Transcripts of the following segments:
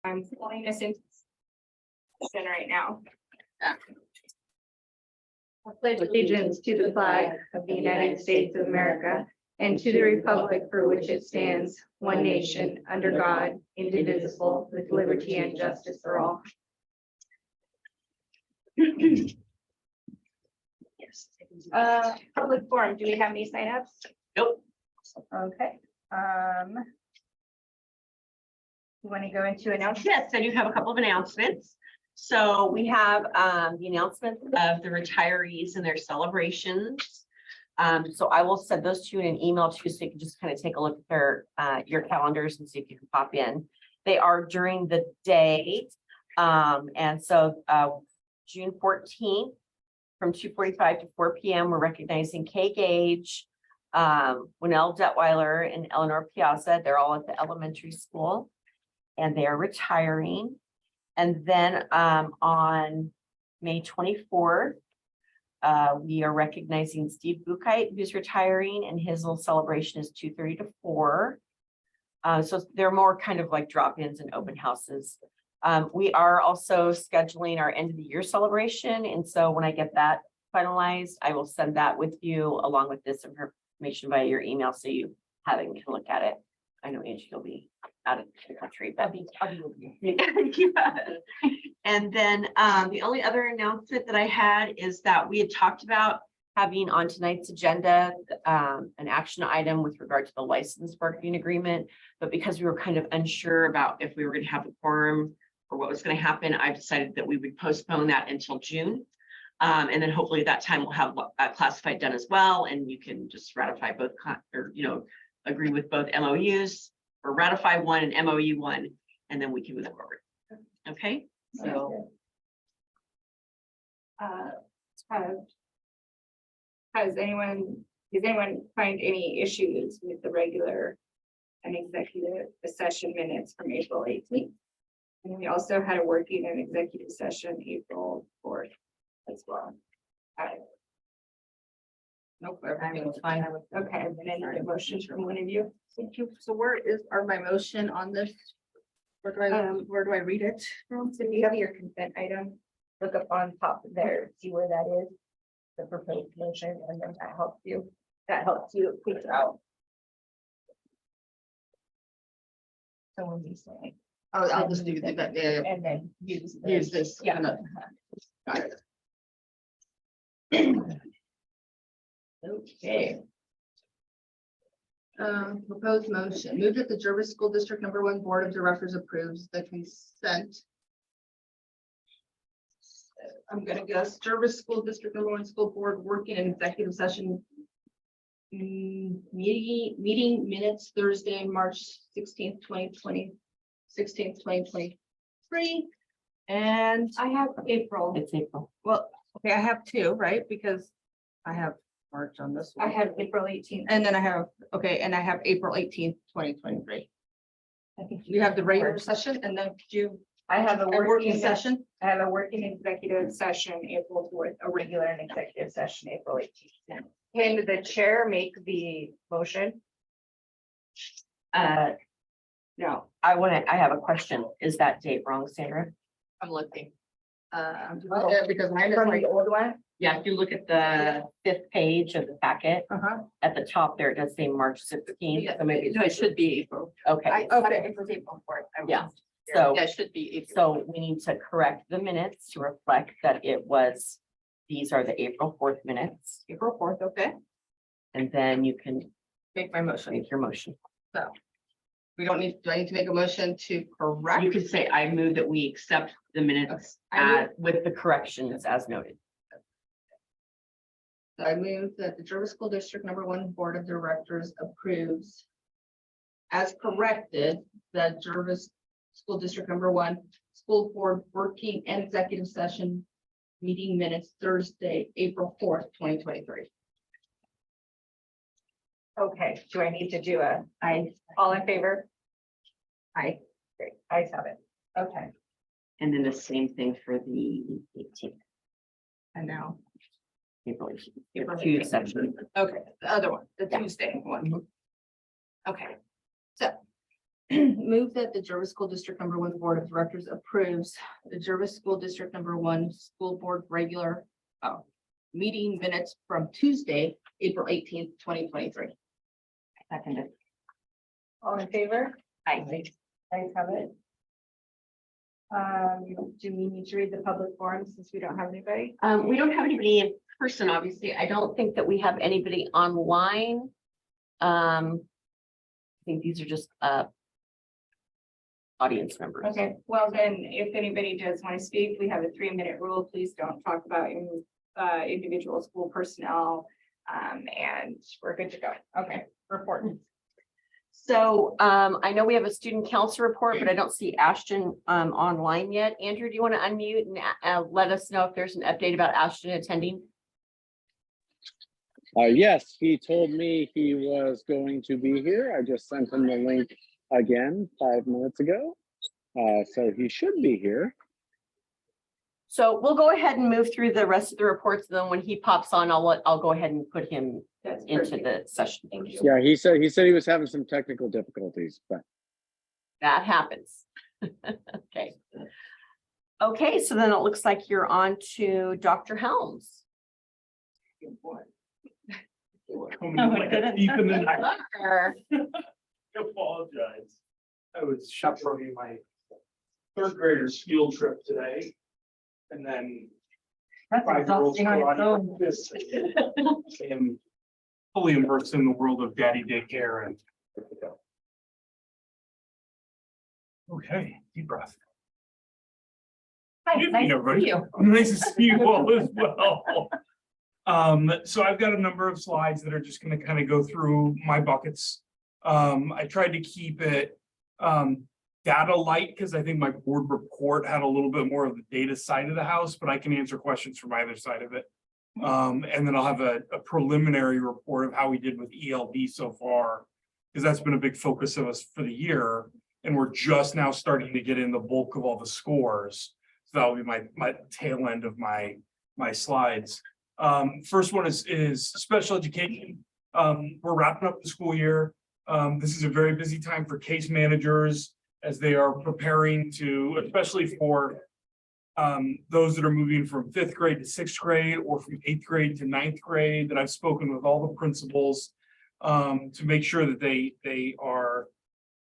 I'm pulling this into session right now. I pledge allegiance to the flag of the United States of America and to the republic for which it stands, one nation, under God, indivisible, with liberty and justice for all. Yes. Public forum, do we have any signups? Nope. Okay. You want to go into announcements? Yes, I do have a couple of announcements. So we have the announcement of the retirees and their celebrations. So I will send those to you in an email too, so you can just kind of take a look at their your calendars and see if you can pop in. They are during the day. And so June 14th from 2:45 to 4 p.m. we're recognizing Kay Gage, Winnell Detweiler, and Eleanor Piazza. They're all at the elementary school and they are retiring. And then on May 24th, we are recognizing Steve Buchheit, who's retiring, and his little celebration is 2:30 to 4. So they're more kind of like drop-ins and open houses. We are also scheduling our end of the year celebration. And so when I get that finalized, I will send that with you along with this information via your email. So you have it and can look at it. I know Angie will be out of the country, but I'll be with you. Yeah. And then the only other announcement that I had is that we had talked about having on tonight's agenda an action item with regard to the license bargaining agreement. But because we were kind of unsure about if we were going to have a quorum or what was going to happen, I decided that we would postpone that until June. And then hopefully at that time we'll have classified done as well. And you can just ratify both agree with both MOUs or ratify one and MOU one, and then we can move forward. Okay, so. Does anyone find any issues with the regular and executive session minutes from April 18th? And we also had a working and executive session April 4th as well. Nope, everything's fine. Okay, and then any other motions from one of you? Thank you. So are my motion on this? Where do I read it from? So if you have your consent item, look up on top there, see where that is, the proposed motion, and then that helps you figure out. So when you say, Oh, I'll just do that, yeah, and then use this. Yeah. Got it. Okay. Proposed motion, move that the Jervis School District #1 Board of Directors approves the consent. I'm gonna guess Jervis School District #1 School Board working in executive session. Meeting minutes Thursday, March 16th, 2020. 16th, 2023. And I have April. It's April. well, okay, I have two, right? Because I have March on this one. I have April 18th. And then I have April 18th, 2023. I think You have the regular session and then I have a working session. I have a working executive session April 4th, a regular and executive session April 18th. Can the chair make the motion? No, I have a question. Is that date wrong, Sandra? I'm looking. Because mine is From like, the old one? Yeah, if you look at the 5th page of the packet, at the top there, it does say March 16th. So maybe no, it should be April. okay. Okay. It was April 4th. Yeah. So Yeah, it should be April. So we need to correct the minutes to reflect that these are the April 4th minutes. April 4th, okay. And then you can Make my motion. make your motion. We don't need, do I need to make a motion to correct? You could say, I move that we accept the minutes with the corrections as noted. I move that the Jervis School District #1 Board of Directors approves as corrected, the Jervis School District #1 School Board working and executive session meeting minutes Thursday, April 4th, 2023. Okay, do I need to do all in favor? Aye. Great, I have it. Okay. And then the same thing for the 18th, And now, April 18th. April Two 18th. sections. okay, the other one, the Yeah. Tuesday one. Okay, so Move that the Jervis School District Number One Board of Directors approves the Jervis School District Number One School Board regular meeting minutes from Tuesday, April 18th, 2023. Seconded. All in favor? Aye. Guys have it. Do we need to read the public forum since we don't have anybody? We don't have anybody in person, obviously. I don't think that we have anybody online. I think these are just audience members. Okay, well then, if anybody does want to speak, we have a 3-minute rule. Please don't talk about individual school personnel. And we're good to go. Okay, report. So I know we have a student council report, but I don't see Ashton online yet. Andrew, do you want to unmute and let us know if there's an update about Ashton attending? Yes, he told me he was going to be here. I just sent him the link again 5 minutes ago. So he should be here. So we'll go ahead and move through the rest of the reports. Then when he pops on, I'll go ahead and put him That's into perfect. the session. Thank you. Yeah, he said he was having some technical difficulties, but That happens. Okay. Okay, so then it looks like you're on to Dr. Helms. Like a thief in the night. Sure. I apologize. I was chaperoning my 3rd graders field trip today. And then That's 5-year-olds exhausting on its own. karate practice. I am fully immersed in the world of daddy daycare and. Okay, deep breath. Hi, Good nice evening, to everybody. see you. Nice to see you all as well. So I've got a number of slides that are just gonna kind of go through my buckets. I tried to keep it data light because I think my board report had a little bit more of the data side of the house, but I can answer questions from either side of it. And then I'll have a preliminary report of how we did with ELD so far, because that's been a big focus of us for the year. And we're just now starting to get in the bulk of all the scores. So that'll be my tail end of my slides. First one is special education. We're wrapping up the school year. This is a very busy time for case managers as they are preparing to, especially for those that are moving from 5th grade to 6th grade or from 8th grade to 9th grade, that I've spoken with all the principals to make sure that they are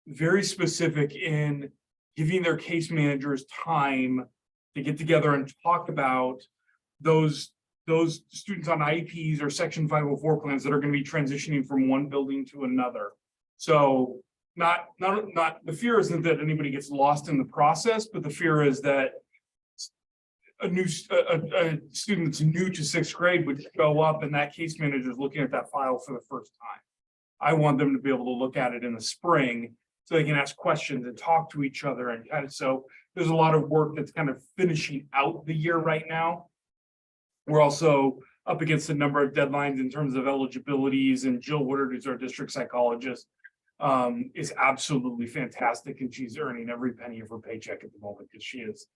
very specific in giving their case managers time to get together and talk about those students on IEPs or Section 504 plans that are going to be transitioning from one building to another. So not the fear isn't that anybody gets lost in the process, but the fear is that a student that's new to 6th grade would show up and that case manager is looking at that file for the first time. I want them to be able to look at it in the spring so they can ask questions and talk to each other and kind of, so there's a lot of work that's kind of finishing out the year right now. We're also up against a number of deadlines in terms of eligibilities, and Jill Woodard, who's our district psychologist, is absolutely fantastic, and she's earning every penny of her paycheck at the moment because she is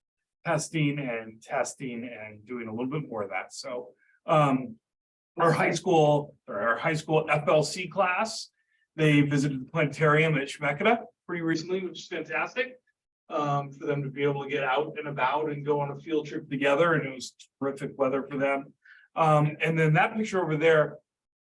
testing and doing a little bit more of that. So our high school FLC class, they visited the planetarium at Shemeketa pretty recently, which is fantastic. For them to be able to get out and about and go on a field trip together, and it was terrific weather for them. And then that picture over there,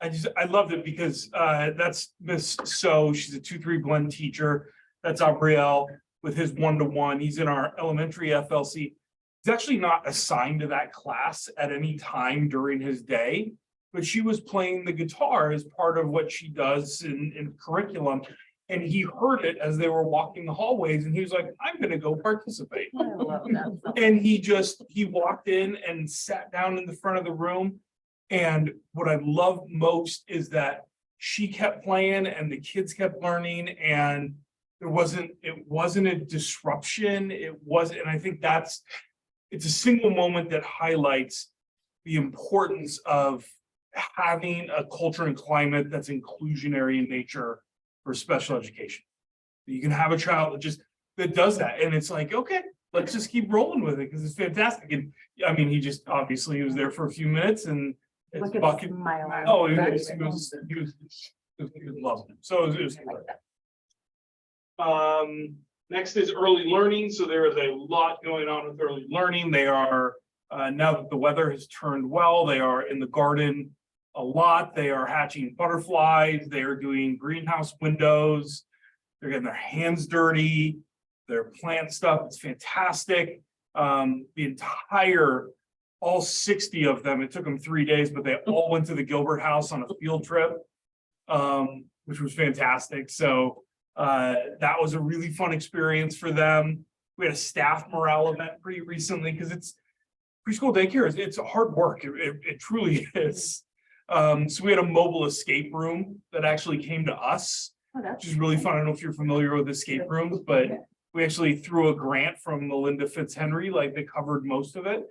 I loved it because that's Miss So, she's a 2-3 blend teacher. That's Abriel with his 1-to-1. He's in our elementary FLC. He's actually not assigned to that class at any time during his day, but she was playing the guitar as part of what she does in curriculum. And he heard it as they were walking the hallways, and he was like, I'm gonna go participate. I love that. And he walked in and sat down in the front of the room. And what I love most is that she kept playing and the kids kept learning, and it wasn't a disruption. And I think it's a single moment that highlights the importance of having a culture and climate that's inclusionary in nature for special education. You can have a child that does that, and it's like, okay, let's just keep rolling with it because it's fantastic. And I mean, he was there for a few minutes, and it's Look at the bucket. smile on Oh, his face. he was loving it. So it was great. Next is early learning. So there is a lot going on with early learning. They are, now that the weather has turned well, they are in the garden a lot. They are hatching butterflies. They are doing greenhouse windows. They're getting their hands dirty. They're plant stuff. It's fantastic. The entire, all 60 of them, it took them 3 days, but they all went to the Gilbert House on a field trip, which was fantastic. So that was a really fun experience for them. We had a staff morale event pretty recently because it's preschool daycare. It's hard work. It truly is. So we had a mobile escape room that actually came to us, which is really fun. I don't know if you're familiar with escape rooms, but we actually threw a grant from Melinda Fitzhenry, like they covered most of it.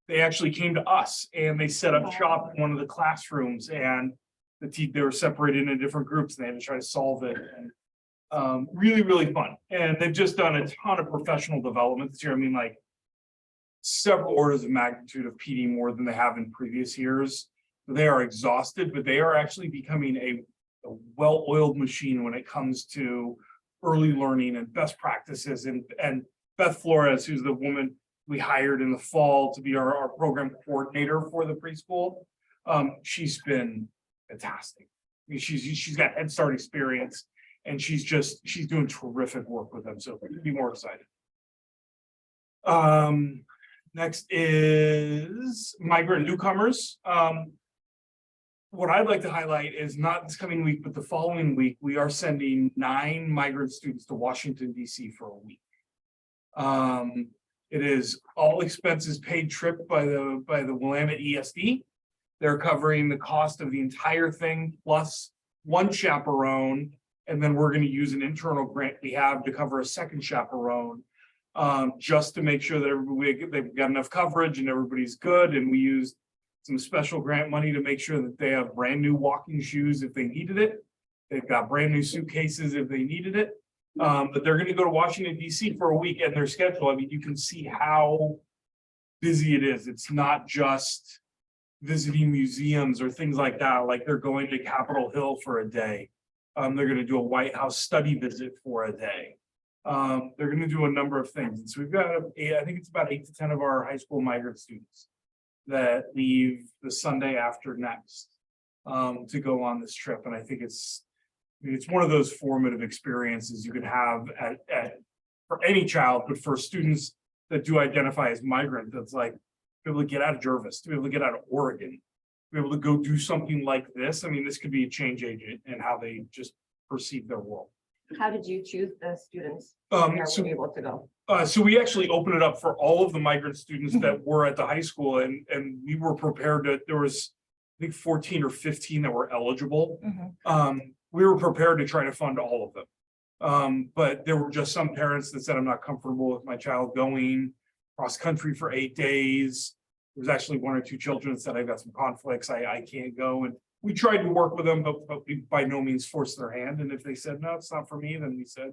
They actually came to us and they set up shop in one of the classrooms, and they were separated into different groups and they had to try to solve it. And really, really fun. And they've just done a ton of professional development this year. I mean, like several orders of magnitude of PD more than they have in previous years. They are exhausted, but they are actually becoming a well-oiled machine when it comes to early learning and best practices. And Beth Flores, who's the woman we hired in the fall to be our program coordinator for the preschool, she's been fantastic. I mean, she's got Head Start experience, and she's doing terrific work with them. So couldn't be more excited. Next is migrant newcomers. What I'd like to highlight is not this coming week, but the following week, we are sending 9 migrant students to Washington, DC for a week. It is all expenses paid trip by the Willamette ESD. They're covering the cost of the entire thing plus one chaperone. And then we're going to use an internal grant we have to cover a second chaperone, just to make sure that they've got enough coverage and everybody's good. And we used some special grant money to make sure that they have brand new walking shoes if they needed it. They've got brand new suitcases if they needed it. But they're going to go to Washington, DC for a week, and their schedule, I mean, you can see how busy it is. It's not just visiting museums or things like that. Like they're going to Capitol Hill for a day. They're going to do a White House study visit for a day. They're going to do a number of things. And so we've got, I think it's about 8 to 10 of our high school migrant students that leave the Sunday after next to go on this trip. And I think it's one of those formative experiences you could have for any child, but for students that do identify as migrant, that's like, to be able to get out of Jervis, to be able to get out of Oregon, to be able to go do something like this. I mean, this could be a change agent in how they just perceive their world. How did you choose the students? So Were able to go? So we actually opened it up for all of the migrant students that were at the high school, and we were prepared to, there was, I think 14 or 15 that were eligible. We were prepared to try to fund all of them. But there were just some parents that said, I'm not comfortable with my child going cross country for 8 days. There was actually 1 or 2 children that said, I've got some conflicts, I can't go. And we tried to work with them, but we by no means forced their hand. And if they said, no, it's not for me, then we said,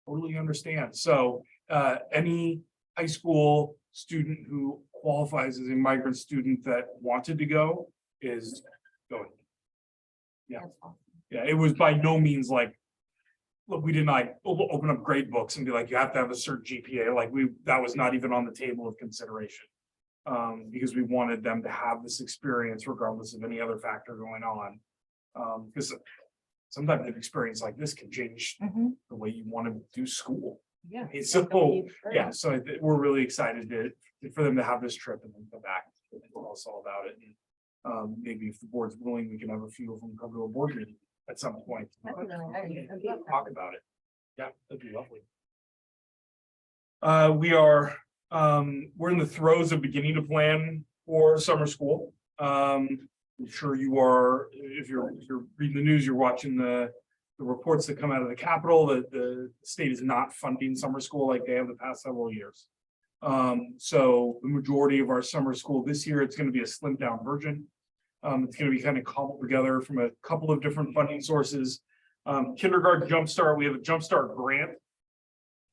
totally understand. So any high school student who qualifies as a migrant student that wanted to go is going. Yeah. That's awesome. Yeah, it was by no means like, look, we didn't like open up grade books and be like, you have to have a certain GPA. Like that was not even on the table of consideration. Because we wanted them to have this experience regardless of any other factor going on. Because sometimes an experience like this can change the way you want to do school. Yeah. It's so, yeah, so we're really excited for them to have this trip and then come back and tell us all about it. And maybe if the board's willing, we can have a few of them come to a board meeting at some point. Talk about it. Yeah, that'd be lovely. We're in the throes of beginning to plan for summer school. I'm sure you are, if you're reading the news, you're watching the reports that come out of the Capitol that the state is not funding summer school like they have the past several years. So the majority of our summer school this year, it's going to be a slimmed down version. It's going to be kind of cobbled together from a couple of different funding sources. Kindergarten Jumpstart, we have a Jumpstart grant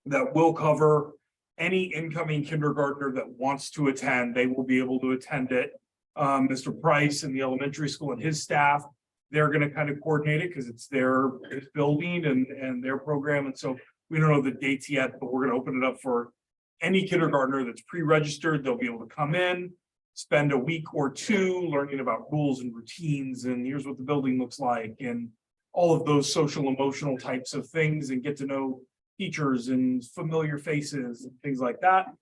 that will cover any incoming kindergartner that wants to attend. They will be able to attend it. Mr. Price and the elementary school and his staff, they're going to kind of coordinate it because it's their building and their program. And so We don't know the dates yet, but we're gonna open it up for any kindergartner that's pre-registered. They'll be able to come in, spend a week or two learning about rules and routines, and here's what the building looks like, and all of those social emotional types of things, and get to know teachers and familiar faces and things like that.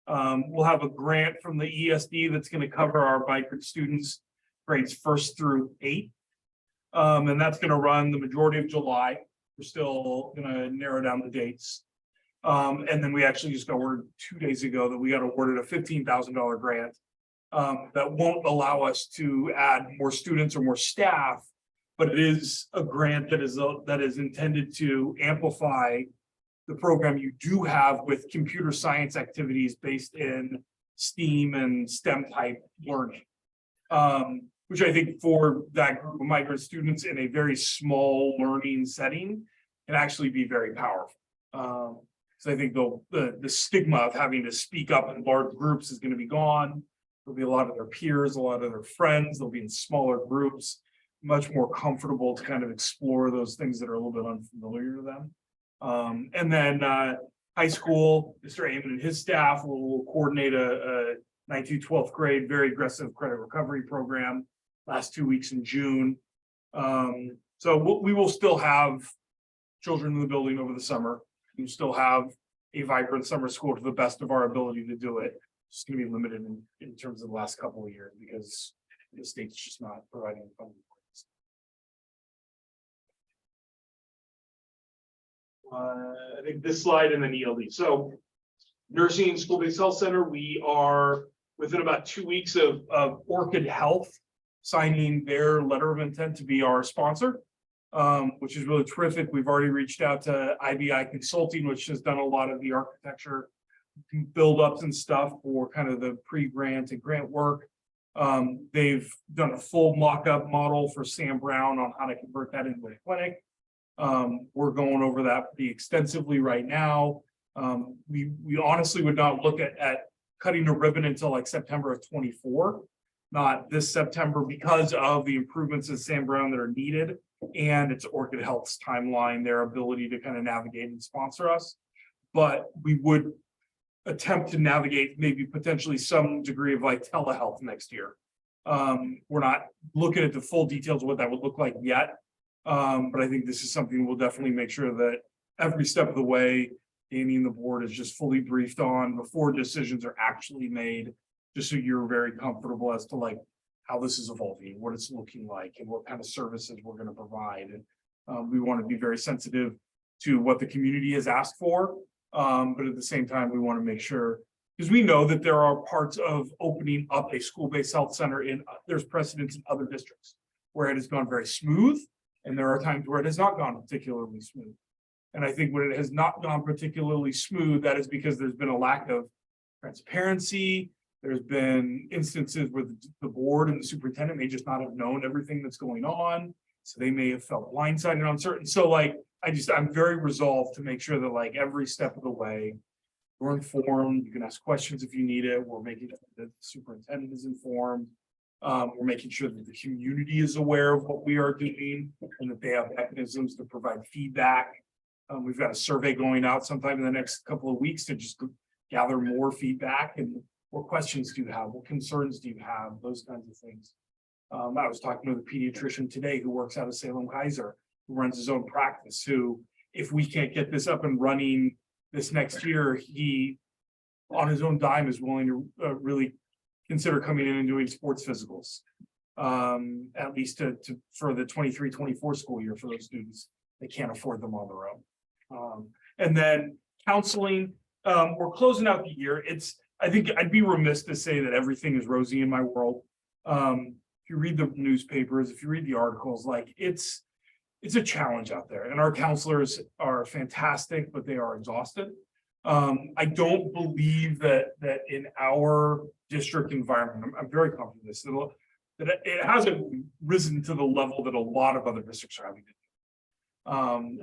We'll have a grant from the ESD that's going to cover our migrant students grades 1st through 8th. And that's going to run the majority of July. We're still going to narrow down the dates. And then we actually just got word 2 days ago that we got awarded a $15,000 grant that won't allow us to add more students or more staff, but it is a grant that is intended to amplify the program you do have with computer science activities based in STEAM and STEM type learning. Which I think for that group of migrant students in a very small learning setting can actually be very powerful. So I think the stigma of having to speak up in large groups is going to be gone. There'll be a lot of their peers, a lot of their friends, they'll be in smaller groups, much more comfortable to kind of explore those things that are a little bit unfamiliar to them. And then high school, Mr. Amon and his staff will coordinate a 9th through 12th grade, very aggressive credit recovery program last 2 weeks in June. So we will still have children in the building over the summer. We still have a vibrant summer school to the best of our ability to do it. It's going to be limited in terms of the last couple of years because the state's just not providing funding. I think this slide and then ELD. So nursing school-based health center, we are within about 2 weeks of Orchid Health signing their letter of intent to be our sponsor, which is really terrific. We've already reached out to IBI Consulting, which has done a lot of the architecture build-ups and stuff for kind of the pre-grant and grant work. They've done a full mock-up model for Sam Brown on how to convert that into a clinic. We're going over that pretty extensively right now. We honestly would not look at cutting a ribbon until like September of 24, not this September, because of the improvements at Sam Brown that are needed, and it's Orchid Health's timeline, their ability to kind of navigate and sponsor us. But we would attempt to navigate maybe potentially some degree of like telehealth next year. We're not looking at the full details of what that would look like yet. But I think this is something we'll definitely make sure that every step of the way, Amy and the board is just fully briefed on before decisions are actually made, just so you're very comfortable as to like how this is evolving, what it's looking like, and what kind of services we're going to provide. And we want to be very sensitive to what the community has asked for. But at the same time, we want to make sure, because we know that there are parts of opening up a school-based health center there's precedents in other districts where it has gone very smooth. And there are times where it has not gone particularly smooth. And I think when it has not gone particularly smooth, that is because there's been a lack of transparency. There's been instances where the board and the superintendent may just not have known everything that's going on. So they may have felt blindsided on certain. So like, I'm very resolved to make sure that like every step of the way, we're informed. You can ask questions if you need it. We're making sure that the superintendent is informed. We're making sure that the community is aware of what we are doing and that they have mechanisms to provide feedback. We've got a survey going out sometime in the next couple of weeks to just gather more feedback and what questions do you have? What concerns do you have? Those kinds of things. I was talking to the pediatrician today who works out of Salem Kaiser, who runs his own practice, who, if we can't get this up and running this next year, he, on his own dime, is willing to really consider coming in and doing sports physicals, at least for the 23-24 school year for those students. They can't afford them on their own. And then counseling, we're closing out the year. I think I'd be remiss to say that everything is rosy in my world. If you read the newspapers, if you read the articles, like it's a challenge out there, and our counselors are fantastic, but they are exhausted. I don't believe that in our district environment, I'm very confident this, that it hasn't risen to the level that a lot of other districts are having to do.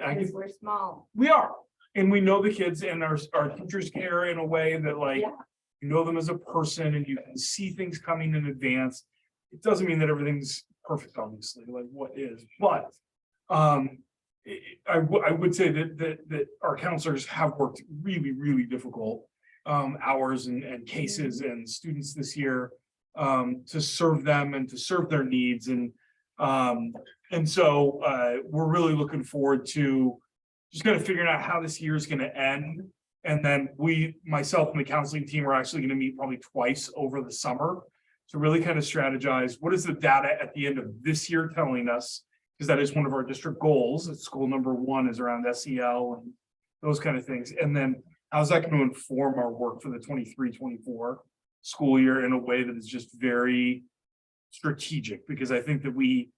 Because we're small. We are, and we know the kids, and our teachers care in a way that like, Yeah. you know them as a person and you can see things coming in advance. It doesn't mean that everything's perfect, obviously, like what is, but I would say that our counselors have worked really difficult hours and cases and students this year to serve them and to serve their needs. And so we're really looking forward to just kind of figuring out how this year is going to end. And then myself and the counseling team are actually going to meet probably twice over the summer to really kind of strategize what is the data at the end of this year telling us, because that is one of our district goals. School number 1 is around SEL and those kind of things. And then how's that going to inform our work for the 23-24 school year in a way that is just very strategic? Because I think that we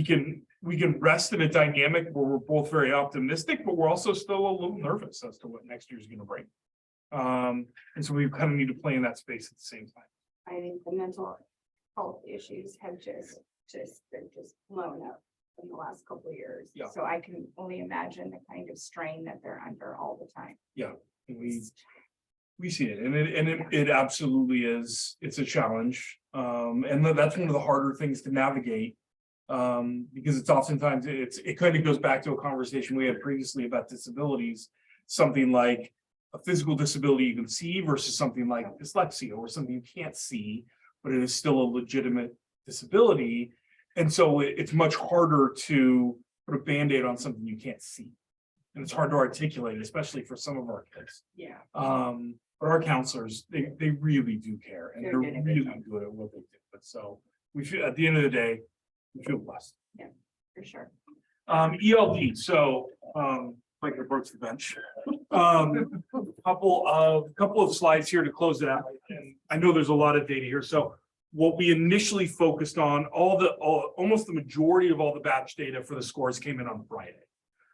can rest in a dynamic where we're both very optimistic, but we're also still a little nervous as to what next year's going to bring. And so we kind of need to play in that space at the same time. I think the mental health issues have been blown up in the last couple of years. Yeah. So I can only imagine the kind of strain that they're under all the time. And we see it, and it absolutely is. It's a challenge, and that's one of the harder things to navigate, because it's oftentimes it kind of goes back to a conversation we had previously about disabilities. Something like a physical disability you can see versus something like dyslexia or something you can't see, but it is still a legitimate disability. And so it's much harder to put a Band-Aid on something you can't see. And it's hard to articulate, especially for some of our kids. Yeah. But our counselors, they really do care, and They're they're doing a good really job. good at what they do. But so we feel, at the end of the day, we feel blessed. For sure. ELD, so like approach the bench. Couple of slides here to close it out. And I know there's a lot of data here. So what we initially focused on, almost the majority of all the batch data for the scores came in on Friday.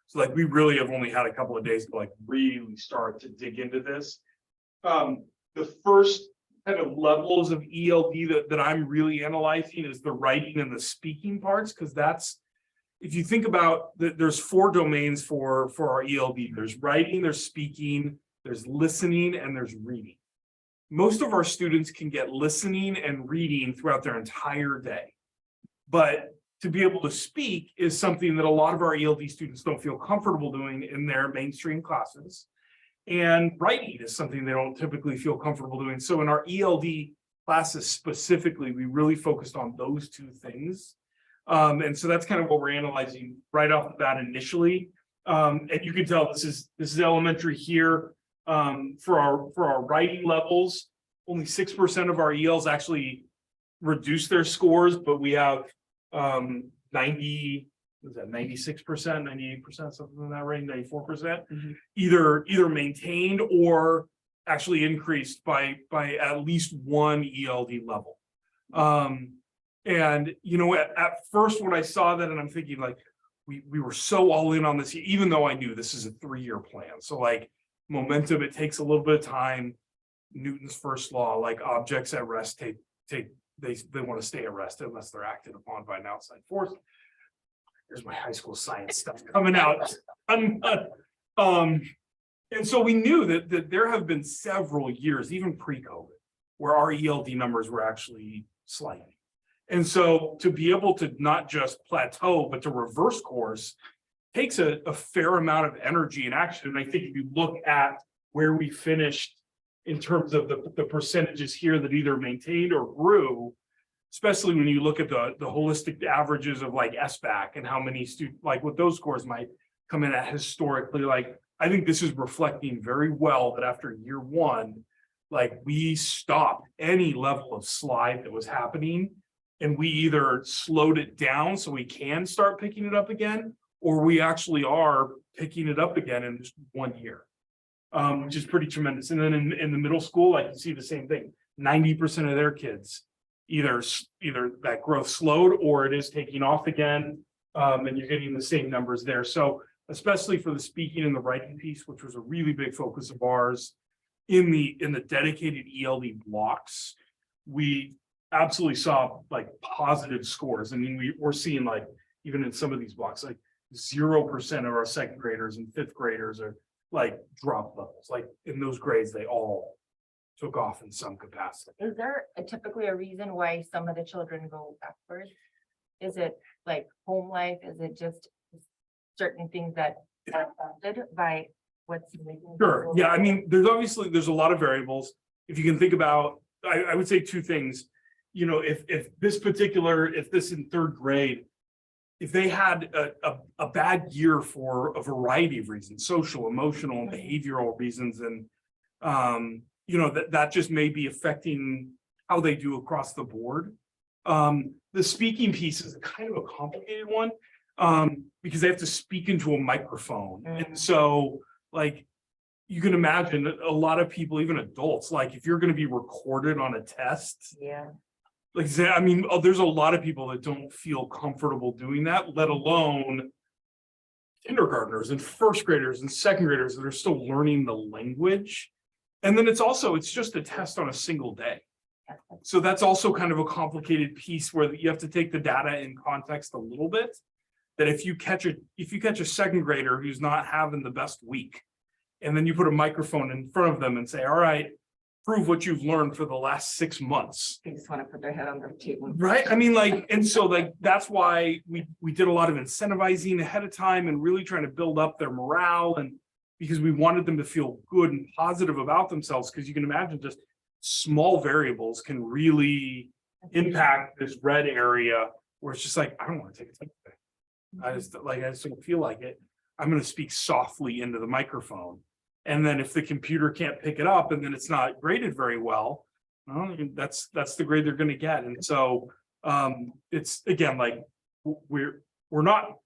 So like we really have only had a couple of days to like really start to dig into this. The first kind of levels of ELD that I'm really analyzing is the writing and the speaking parts, because that's, if you think about there's 4 domains for our ELD. There's writing, there's speaking, there's listening, and there's reading. Most of our students can get listening and reading throughout their entire day. But to be able to speak is something that a lot of our ELD students don't feel comfortable doing in their mainstream classes. And writing is something they don't typically feel comfortable doing. So in our ELD classes specifically, we really focused on those 2 things. And so that's kind of what we're analyzing right off the bat initially. And you can tell this is elementary here. For our writing levels, only 6% of our ELs actually reduce their scores, but we have 96%, 98%, something in that range, 94%, either maintained or actually increased by at least 1 ELD level. And you know, at first when I saw that, and I'm thinking like, we were so all in on this, even though I knew this is a 3-year plan. So like momentum, it takes a little bit of time. Newton's first law, like objects at rest they want to stay at rest unless they're acted upon by an outside force. There's my high school science stuff coming out. And so we knew that there have been several years, even pre-COVID, where our ELD numbers were actually sliding. And so to be able to not just plateau, but to reverse course takes a fair amount of energy and action. And I think if you look at where we finished in terms of the percentages here that either maintained or grew, especially when you look at the holistic averages of like SBAC and how many students, like what those scores might come in at historically, like I think this is reflecting very well that after year 1, like we stopped any level of slide that was happening. And we either slowed it down so we can start picking it up again, or we actually are picking it up again in just 1 year, which is pretty tremendous. And then in the middle school, I can see the same thing. 90% of their kids, either that growth slowed or it is taking off again, and you're getting the same numbers there. So especially for the speaking and the writing piece, which was a really big focus of ours in the dedicated ELD blocks, we absolutely saw like positive scores. I mean, we're seeing like, even in some of these blocks, like 0% of our 2nd graders and 5th graders are like drop levels. Like in those grades, they all took off in some capacity. Is there typically a reason why some of the children go backwards? Is it like home life? Is it just certain things that are affected by what's. Sure, yeah, I mean, there's a lot of variables. If you can think about, I would say two things. You know, if this in third grade, if they had a bad year for a variety of reasons, social, emotional, and behavioral reasons, and you know, that just may be affecting how they do across the board. The speaking piece is kind of a complicated one, because they have to speak into a microphone. And so, like, you can imagine a lot of people, even adults, like if you're going to be recorded on a test, Yeah. like, I mean, there's a lot of people that don't feel comfortable doing that, let alone kindergartners and first graders and second graders that are still learning the language. And then it's just a test on a single day. So that's also kind of a complicated piece where you have to take the data in context a little bit. That if you catch a second grader who's not having the best week, and then you put a microphone in front of them and say, all right, prove what you've learned for the last 6 months. They just want to put their head on their table. Right, I mean, like, and so like, that's why we did a lot of incentivizing ahead of time and really trying to build up their morale, and because we wanted them to feel good and positive about themselves, because you can imagine just small variables can really impact this red area where it's just like, I don't want to take a test today. I just don't feel like it. I'm going to speak softly into the microphone. And then if the computer can't pick it up and then it's not graded very well, that's the grade they're going to get. And so it's again, like we're not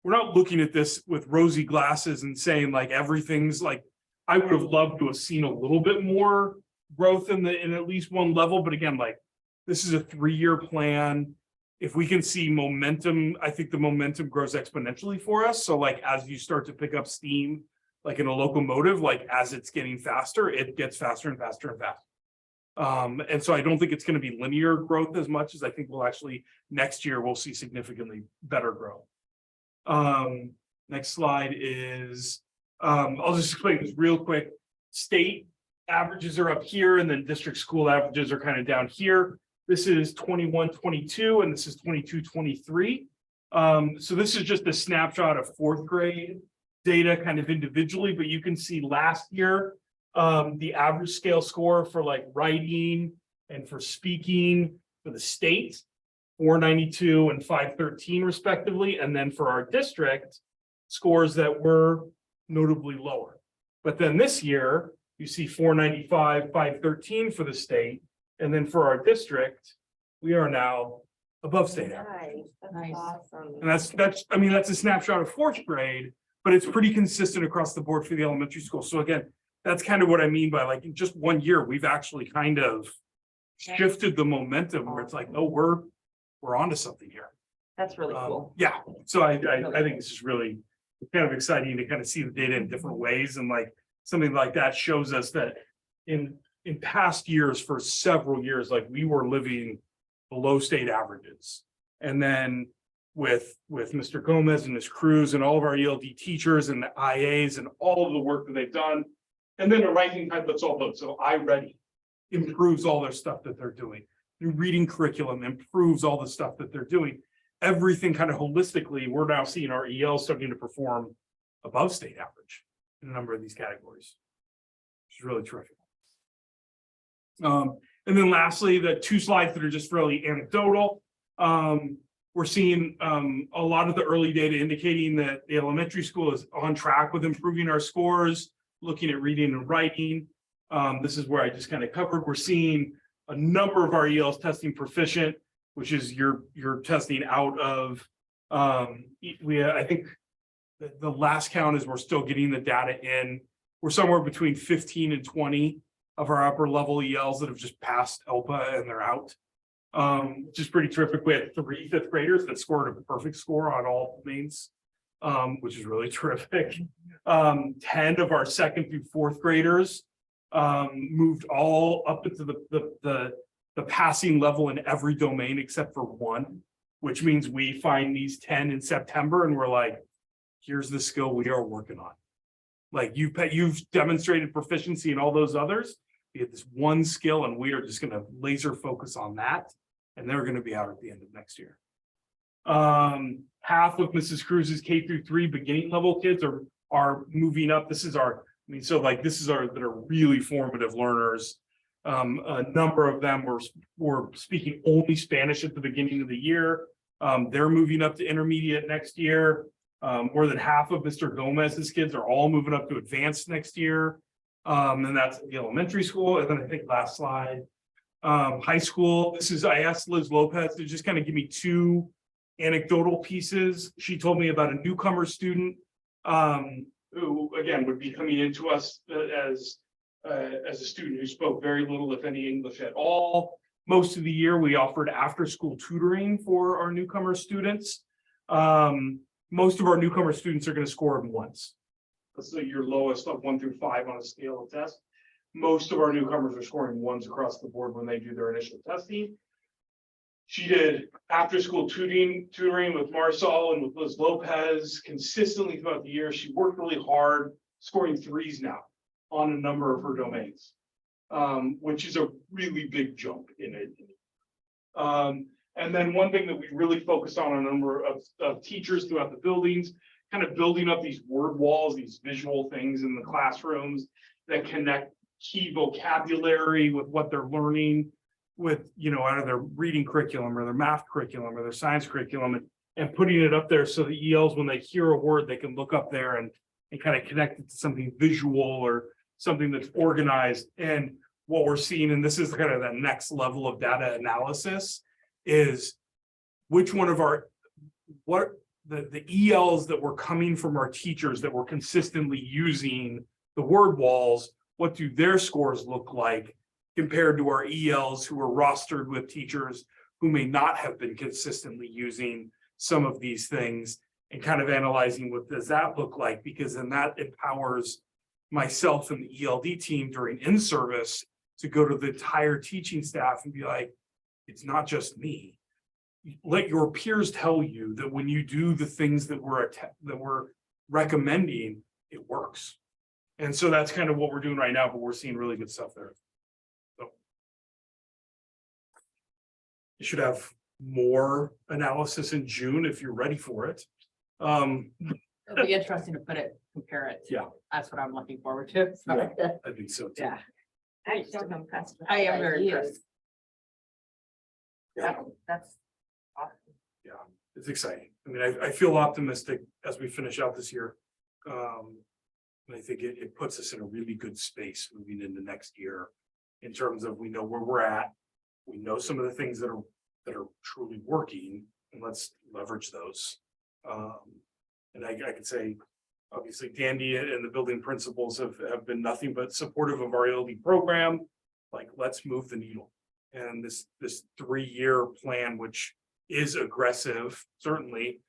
looking at this with rosy glasses and saying like everything's like, I would have loved to have seen a little bit more growth in at least one level. But again, like this is a 3-year plan. If we can see momentum, I think the momentum grows exponentially for us. So like as you start to pick up steam, like in a locomotive, like as it's getting faster, it gets faster and faster and faster. And so I don't think it's going to be linear growth as much as I think next year we'll see significantly better growth. Next slide is, I'll just explain this real quick. State averages are up here and then district school averages are kind of down here. This is 21-22 and this is 22-23. So this is just a snapshot of 4th grade data kind of individually, but you can see last year, the average scale score for like writing and for speaking for the state, 492 and 513 respectively. And then for our district, scores that were notably lower. But then this year, you see 495, 513 for the state. And then for our district, we are now above state average. Nice. Awesome. And that's a snapshot of 4th grade, but it's pretty consistent across the board for the elementary school. So again, that's kind of what I mean by like in just 1 year, we've actually kind of shifted the momentum where it's like, oh, we're onto something here. That's really cool. Yeah, so I think it's just really kind of exciting to kind of see the data in different ways, and like something like that shows us that in past years, for several years, like we were living below state averages. And then with Mr. Gomez and Ms. Cruz and all of our ELD teachers and the IAs and all of the work that they've done, and then the Rising Tide Lifts All Boats. So iReady improves all their stuff that they're doing. New reading curriculum improves all the stuff that they're doing. Everything kind of holistically, we're now seeing our EL starting to perform above state average in a number of these categories, which is really terrific. And then lastly, the 2 slides that are just really anecdotal. We're seeing a lot of the early data indicating that the elementary school is on track with improving our scores, looking at reading and writing. This is where I just kind of covered. We're seeing a number of our ELs testing proficient, which is you're testing out of, I think the last count is we're still getting the data in. We're somewhere between 15 and 20 of our upper level ELs that have just passed ELPA and they're out. Which is pretty terrific. We had 3 5th graders that scored a perfect score on all domains, which is really terrific. 10 of our 2nd through 4th graders moved all up into the passing level in every domain except for 1, which means we find these 10 in September and we're like, here's the skill we are working on. Like you've demonstrated proficiency in all those others. We have this one skill and we are just going to laser focus on that. And they're going to be out at the end of next year. half of Mrs. Cruz's K through 3 beginning level kids are moving up. This is our, I mean, so like, this is our, that are really formative learners. A number of them were speaking only Spanish at the beginning of the year. They're moving up to intermediate next year. More than half of Mr. Gomez's kids are all moving up to advanced next year. And that's the elementary school. And then I think last slide, high school. I asked Liz Lopez to just kind of give me 2 anecdotal pieces. She told me about a newcomer student who again would be coming into us as a student who spoke very little, if any, English at all. Most of the year, we offered after-school tutoring for our newcomer students. Most of our newcomer students are going to score in 1s. Let's say your lowest of 1 through 5 on a scale of test. Most of our newcomers are scoring 1s across the board when they do their initial testing. She did after-school tutoring with Marsal and with Liz Lopez consistently throughout the year. She worked really hard, scoring 3s now on a number of her domains, which is a really big jump in it. And then one thing that we really focused on a number of teachers throughout the buildings, kind of building up these word walls, these visual things in the classrooms that connect key vocabulary with what they're learning with, either their reading curriculum or their math curriculum or their science curriculum, and putting it up there so the ELs, when they hear a word, they can look up there and kind of connect it to something visual or something that's organized. And what we're seeing, and this is kind of that next level of data analysis, is which one of the ELs that were coming from our teachers that were consistently using the word walls, what do their scores look like compared to our ELs who are rostered with teachers who may not have been consistently using some of these things, and kind of analyzing what does that look like, because then that empowers myself and the ELD team during in-service to go to the entire teaching staff and be like, it's not just me. Let your peers tell you that when you do the things that we're recommending, it works. And so that's kind of what we're doing right now, but we're seeing really good stuff there. So you should have more analysis in June if you're ready for it. It'll be interesting to compare it. Yeah. That's what I'm looking forward to. So, I think so too. yeah. I'm so impressed. with I am the very ideas. impressed. Yeah. That's awesome. Yeah, it's exciting. I mean, I feel optimistic as we finish out this year. And I think it puts us in a really good space moving into next year in terms of, we know where we're at. We know some of the things that are truly working, and let's leverage those. And I could say, obviously, Dandy and the building principals have been nothing but supportive of our ELD program. Like, let's move the needle. And this 3-year plan, which is aggressive, certainly,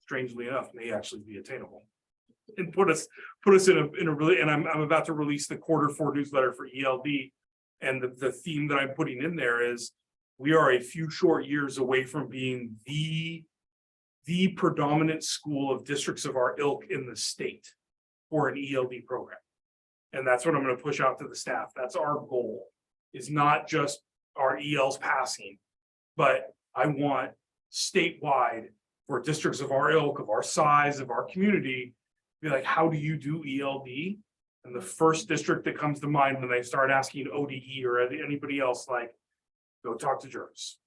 strangely enough, may actually be attainable. And put us in a really, and I'm about to release the Q4 newsletter for ELD. And the theme that I'm putting in there is, we are a few short years away from being the predominant school of districts of our ilk in the state for an ELD program. And that's what I'm going to push out to the staff. That's our goal, is not just our ELs passing, but I want statewide for districts of our ilk, of our size, of our community, be like, how do you do ELD? And the first district that comes to mind when they start asking ODE or anybody else, like, go talk to Jervis.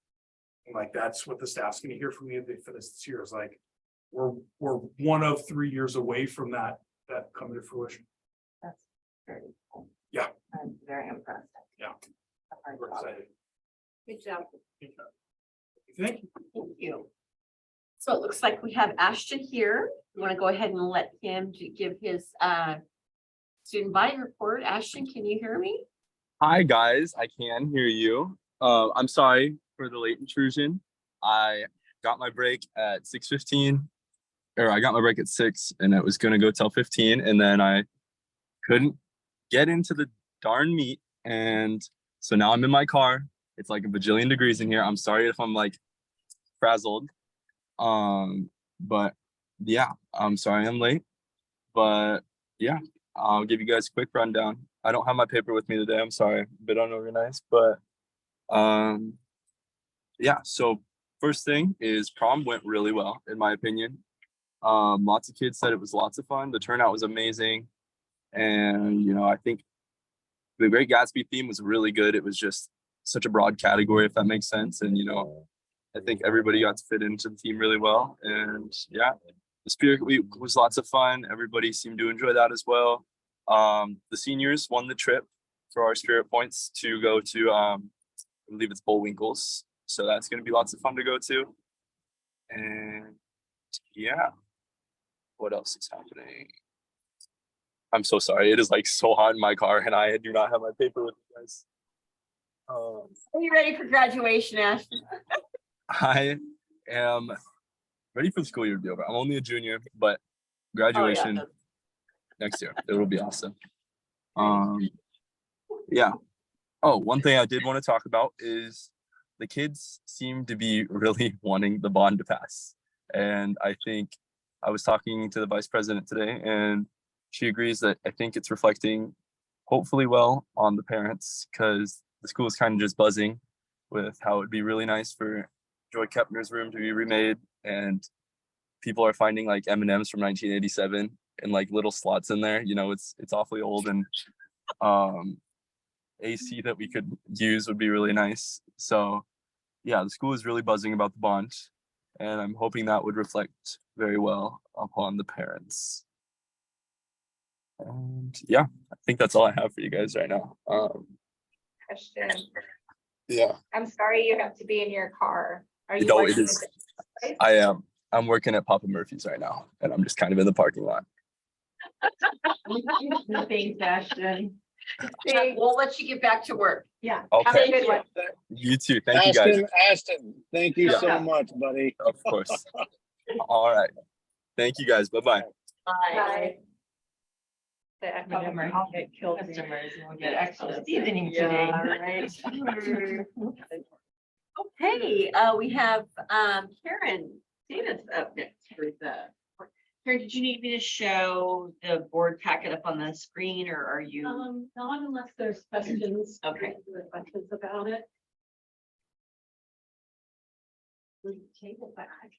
Like, that's what the staff's gonna hear from me if they finish this year, is like, we're 1 of 3 years away from that coming to fruition. That's very cool. Yeah. I'm very impressed. Yeah. Hard We're job. excited. Good job. Thank you. Thank you. So it looks like we have Ashton here. We want to go ahead and let him give his student body report. Ashton, can you hear me? Hi guys, I can hear you. I'm sorry for the late intrusion. I got my break at 6:15, or I got my break at 6 and it was gonna go till 15, and then I couldn't get into the darn meet, and so now I'm in my car. It's like a bajillion degrees in here. I'm sorry if I'm like frazzled. But yeah, I'm sorry I'm late. But yeah, I'll give you guys a quick rundown. I don't have my paper with me today. I'm sorry, a bit unorganized, but yeah, so first thing is prom went really well, in my opinion. Lots of kids said it was lots of fun. The turnout was amazing. And, you know, I think the Great Gatsby theme was really good. It was just such a broad category, if that makes sense. And, you know, I think everybody got to fit into the theme really well. And yeah, the Spirit Week was lots of fun. Everybody seemed to enjoy that as well. The seniors won the trip for our Spirit Points to go to, I believe it's Bullwinkles. So that's going to be lots of fun to go to. And yeah, what else is happening? I'm so sorry. It is like so hot in my car and I do not have my paper with me, guys. Are you ready for graduation, Ashton? I am ready for the school year to be over. I'm only a junior, but graduation next year, it will be awesome. Yeah. Oh, one thing I did want to talk about is the kids seem to be really wanting the bond to pass. And I think I was talking to the vice president today and she agrees that I think it's reflecting hopefully well on the parents because the school is kind of just buzzing with how it'd be really nice for Joy Kepner's room to be remade. And people are finding like M&Ms from 1987 and like little slots in there. You know, it's awfully old and AC that we could use would be really nice. So yeah, the school is really buzzing about the bond and I'm hoping that would reflect very well upon the parents. And yeah, I think that's all I have for you guys right now. Question. Yeah, I'm sorry you have to be in your car. Are you no, it working is. at the place? I am. I'm working at Papa Murphy's right now, and I'm just kind of in the parking lot. Thanks, Ashton. Thanks. We'll let you get back to work. Yeah. Have a Okay, good one. you too. Thank you guys. Ashton, thank you so Yeah. much, buddy. Of course. All right. Thank you guys. Bye-bye. Bye. Remember, I'll get killed. Customers will get extra seasoning today. Okay, we have Karen Davis up next for the. Karen, did you need me to show the board packet up on the screen or are you? Not unless there's questions. Okay. Questions about it. Table back.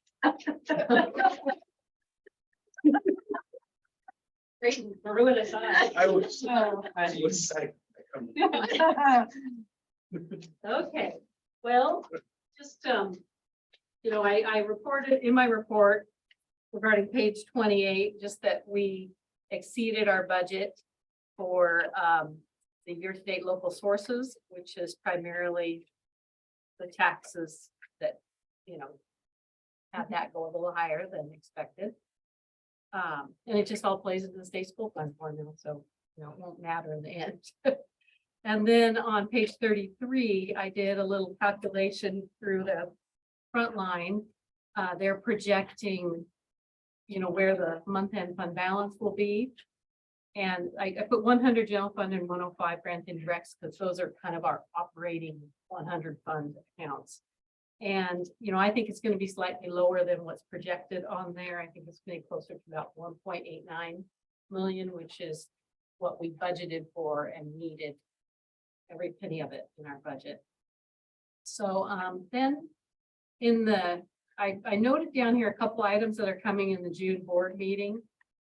Great, ruinous eyes. I was. Okay, well, just, you know, I reported in my report regarding page 28, just that we exceeded our budget for, the year-to-date local sources, which is primarily the taxes that, you know, had that go a little higher than expected. And it just all plays into the state school fund formula, so, you know, it won't matter in the end. And then on page 33, I did a little calculation through the front line. They're projecting, you know, where the month-end fund balance will be. And I put 100 general fund and 105 grant indirects because those are kind of our operating 100 fund accounts. And, you know, I think it's going to be slightly lower than what's projected on there. I think it's going to be closer to about 1.89 million, which is what we budgeted for and needed. Every penny of it in our budget. So then in the, I noted down here a couple items that are coming in the June board meeting.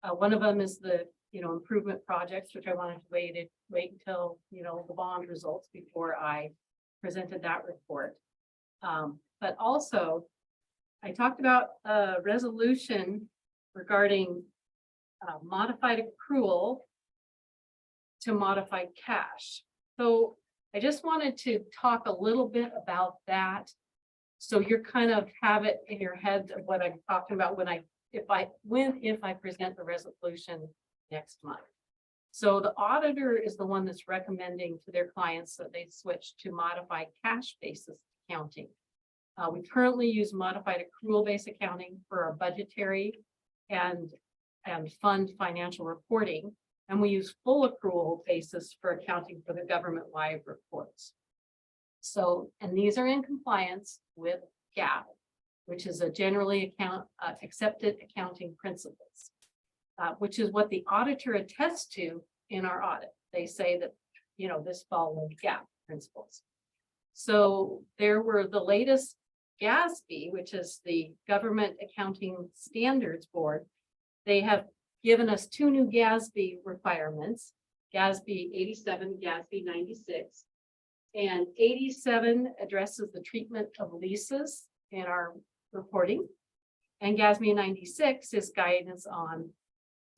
One of them is the, you know, improvement projects, which I wanted to wait until, you know, the bond results before I presented that report. But also I talked about a resolution regarding modified accrual to modified cash. So I just wanted to talk a little bit about that. So you're kind of have it in your head of what I'm talking about if I present the resolution next month. So the auditor is the one that's recommending to their clients that they switch to modified cash basis accounting. We currently use modified accrual based accounting for our budgetary and fund financial reporting. And we use full accrual basis for accounting for the government-wide reports. So, and these are in compliance with GAAP, which is a generally accepted accounting principles, which is what the auditor attests to in our audit. They say that, you know, this followed GAAP principles. So there were the latest GASB, which is the Government Accounting Standards Board, they have given us two new GASB requirements, GASB 87, GASB 96. And 87 addresses the treatment of leases in our reporting. And GASB 96 is guidance on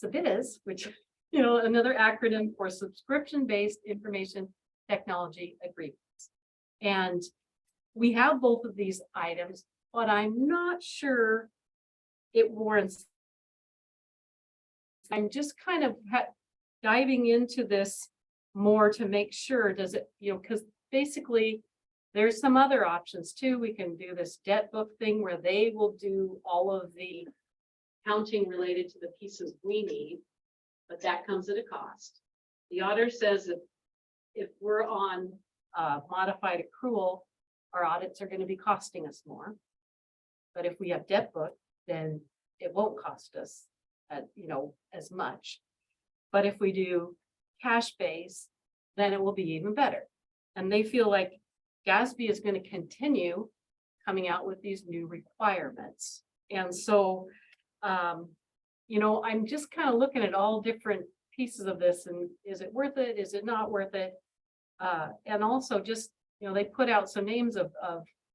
SBITs, which, another acronym for subscription-based information technology agreements. And we have both of these items, but I'm not sure it warrants. I'm just kind of diving into this more to make sure, does it, because basically there's some other options too. We can do this debt book thing where they will do all of the counting related to the pieces we need, but that comes at a cost. The auditor says that if we're on modified accrual, our audits are going to be costing us more. But if we have debt book, then it won't cost us, as much. But if we do cash base, then it will be even better. And they feel like GASB is going to continue coming out with these new requirements. And so, I'm just kind of looking at all different pieces of this and is it worth it? Is it not worth it? And also just, they put out some names of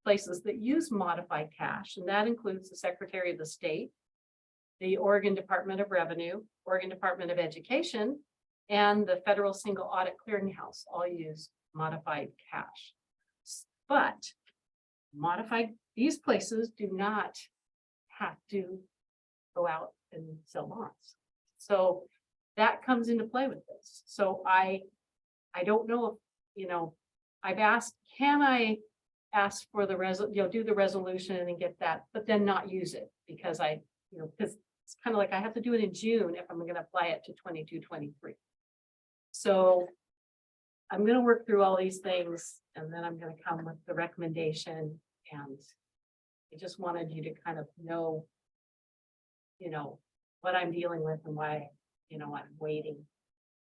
places that use modified cash, and that includes the Secretary of the State, the Oregon Department of Revenue, Oregon Department of Education, and the Federal Single Audit Clearinghouse all use modified cash. But these places do not have to go out and sell bonds. So that comes into play with this. So I don't know if, I've asked, can I ask for the do the resolution and get that, but then not use it because because it's kind of like I have to do it in June if I'm going to apply it to 22-23. So I'm going to work through all these things and then I'm going to come with the recommendation. And I just wanted you to kind of know, what I'm dealing with and why, I'm waiting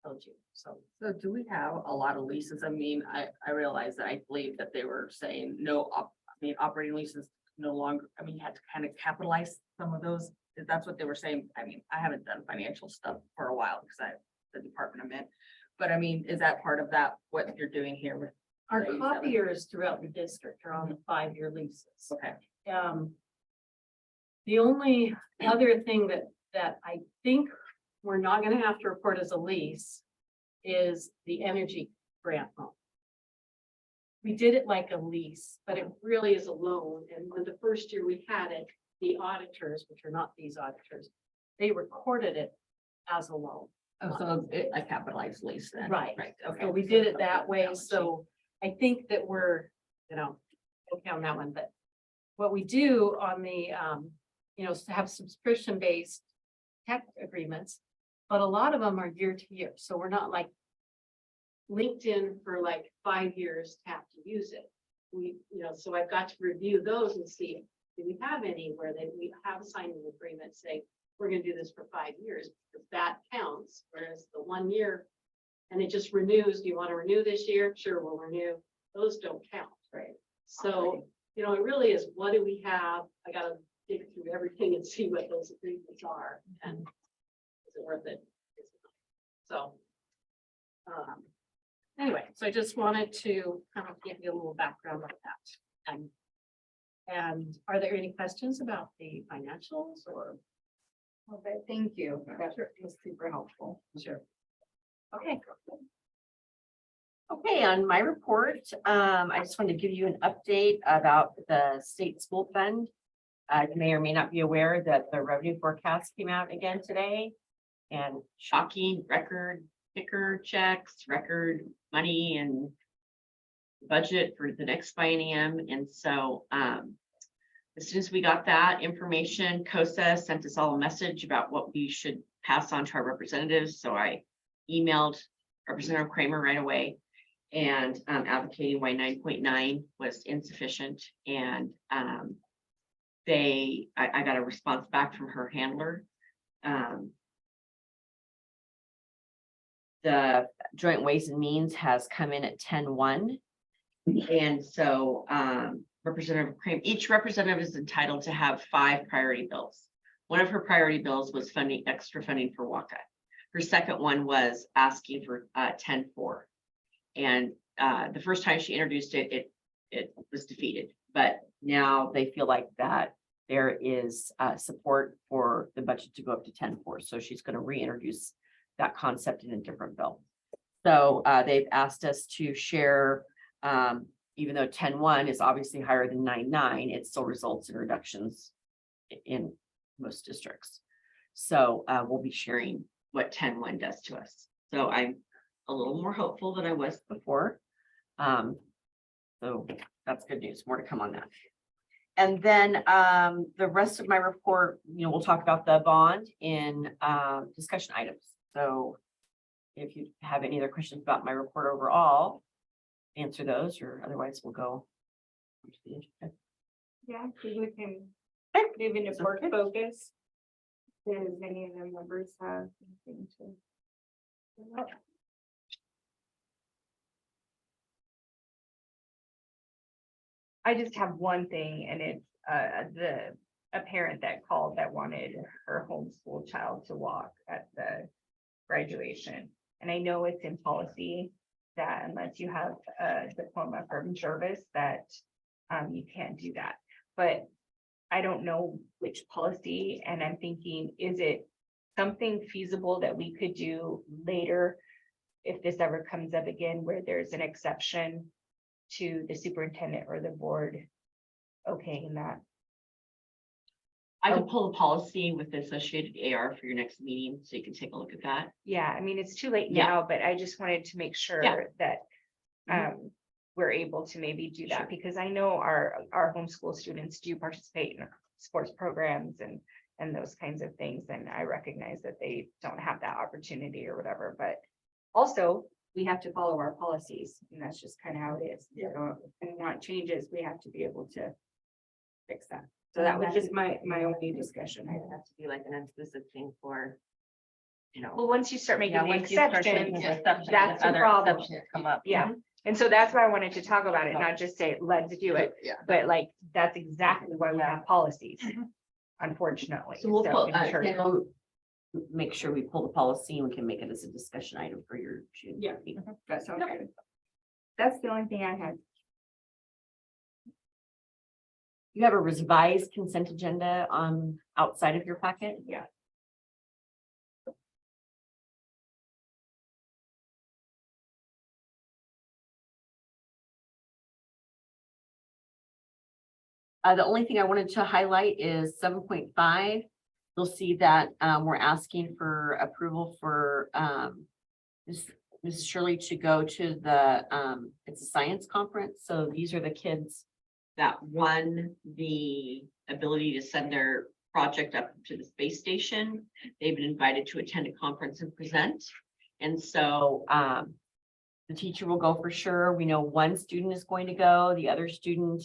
till June. So do we have a lot of leases? I mean, I realize that I believe that they were saying operating leases no longer, you had to kind of capitalize some of those. That's what they were saying. I haven't done financial stuff for a while because the department I'm in. But is that part of that, what you're doing here with? our copiers throughout the district are on the 5-year leases. Okay. The only other thing that I think we're not gonna have to report as a lease is the energy grant loan. We did it like a lease, but it really is a loan. And when the first year we had it, the auditors, which are not these auditors, they recorded it as a loan. Oh, so it's a capitalized lease then? Right. Right, okay. So we did it that way. So I think that we're, okay on that one, but what we do on the, have subscription-based tech agreements, but a lot of them are year to year. So we're not like LinkedIn for like 5 years to have to use it. We, so I've got to review those and see, do we have any where we have signed an agreement, say, we're gonna do this for 5 years, because that counts, whereas the 1 year, and it just renews, do you want to renew this year? Sure, we'll renew. Those don't count, right? So, it really is, what do we have? I gotta dig through everything and see what those agreements are, and is it worth it? Is it not? So, anyway, so I just wanted to kind of give you a little background on that. And are there any questions about the financials or? Okay, thank you. That was super helpful. Sure. Okay. Okay, on my report, I just wanted to give you an update about the state school fund. You may or may not be aware that the revenue forecast came out again today. And shocking record kicker checks, record money and budget for the next biennium. And so as soon as we got that information, COSA sent us all a message about what we should pass on to our representatives. So I emailed Representative Kramer right away and advocating why 9.9 was insufficient. And I got a response back from her handler. The Joint Ways and Means has come in at 10.1. And so Representative Cream, each representative is entitled to have 5 priority bills. One of her priority bills was extra funding for WACA. Her second one was asking for 10-4. And the first time she introduced it, it was defeated. But now they feel like that there is support for the budget to go up to 10-4. So she's going to reintroduce that concept in a different bill. So they've asked us to share, even though 10-1 is obviously higher than 9-9, it still results in reductions in most districts. So we'll be sharing what 10-1 does to us. So I'm a little more hopeful than I was before. So that's good news. More to come on that. And then the rest of my report, we'll talk about the bond in discussion items. So if you have any other questions about my report overall, answer those, or otherwise we'll go. Yeah, I think we can move into Sounds work good. focus. Does any of the members have anything to? I just have one thing, and it's a parent that called that wanted her homeschool child to walk at the graduation. And I know it's in policy that unless you have a diploma from Jervis, that you can't do that. But I don't know which policy, and I'm thinking, is it something feasible that we could do later if this ever comes up again, where there's an exception to the superintendent or the board? Okay, in that. I can pull the policy with the associated AR for your next meeting, so you can take a look at that. Yeah, I mean, it's too late Yeah. now, but I just wanted to make sure Yeah. that Mhm. we're able to maybe do that, Sure. because I know our homeschool students do participate in sports programs and those kinds of things, and I recognize that they don't have that opportunity or whatever, but also we have to follow our policies, and that's just kind of how it is. So if we want changes, we have to be able to fix that. So that was just my only discussion. It has to be like an exclusive thing for, Well, once you start making yeah, the once you start exceptions, making exceptions, that's the other problem. exceptions come up. Yeah, and so that's why I wanted to talk about it, not just say, let's do it, Yeah. but like, that's exactly why we Yeah. have policies. Unfortunately. So we'll pull, ensure- make sure we pull the policy and we can make it as a discussion item for your June. Yeah. meeting. That sounds good. That's the only thing I had. You have a revised consent agenda outside of your packet? Yeah. The only thing I wanted to highlight is 7.5. You'll see that we're asking for approval for Mrs. Shirley to go to the it's a science conference. So these are the kids that won the ability to send their project up to the space station. They've been invited to attend a conference and present. And so the teacher will go for sure. We know one student is going to go, the other student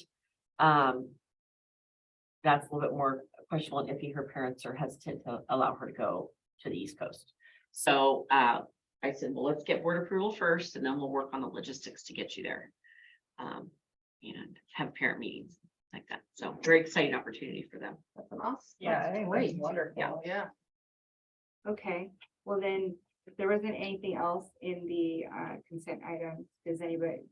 that's a little bit more questionable and iffy. Her parents are hesitant to allow her to go to the East Coast. So I said, well, let's get board approval first, and then we'll work on the logistics to get you there. And have parent meetings like that. So very exciting opportunity for them. That's an awesome. Yeah, that's I think great. that's wonderful. Yeah, yeah. Okay, well then, if there wasn't anything else in the consent item, does anybody,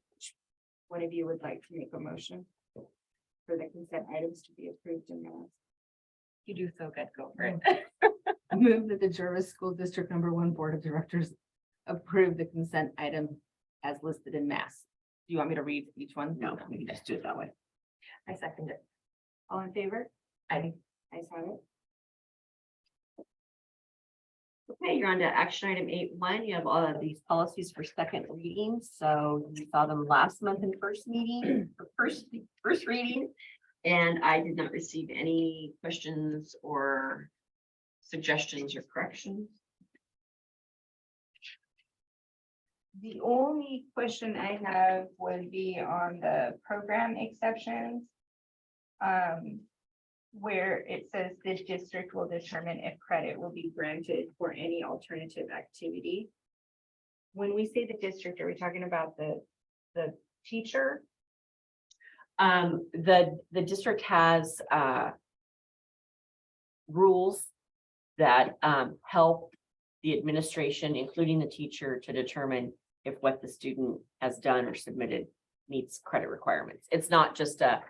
one of you would like to make a motion for the consent items to be approved in minutes? You do so good, go for it. I move that the Jervis School District #1 Board of Directors approve the consent item as listed in mass. Do you want me to read each one? No, we can just do it that way. I second it. All in favor? Aye. I saw it. Okay, you're on to action item 8.1. You have all of these policies for second reading. So you saw them last month in first meeting, or first reading. And I did not receive any questions or suggestions or corrections. The only question I have would be on the program exceptions. Where it says this district will determine if credit will be granted for any alternative activity. When we say the district, are we talking about the teacher? The district has rules that help the administration, including the teacher, to determine if what the student has done or submitted meets credit requirements. It's not just a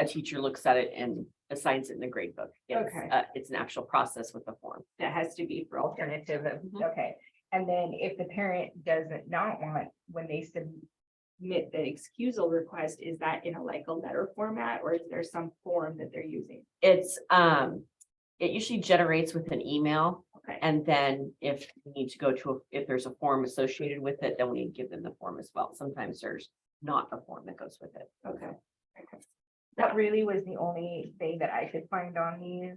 teacher looks at it and assigns it in the grade book. Okay. It's an actual process with the form. That has to be for alternative of, Mhm. okay. And then if the parent doesn't not want, when they submit the excusal request, is that in a like a letter format, or is there some form that they're using? It's it usually generates with an email. Okay. And then if we need to go to, if there's a form associated with it, then we need to give them the form as well. Sometimes there's not a form that goes with it. Okay. That really was the only thing that I could find on these.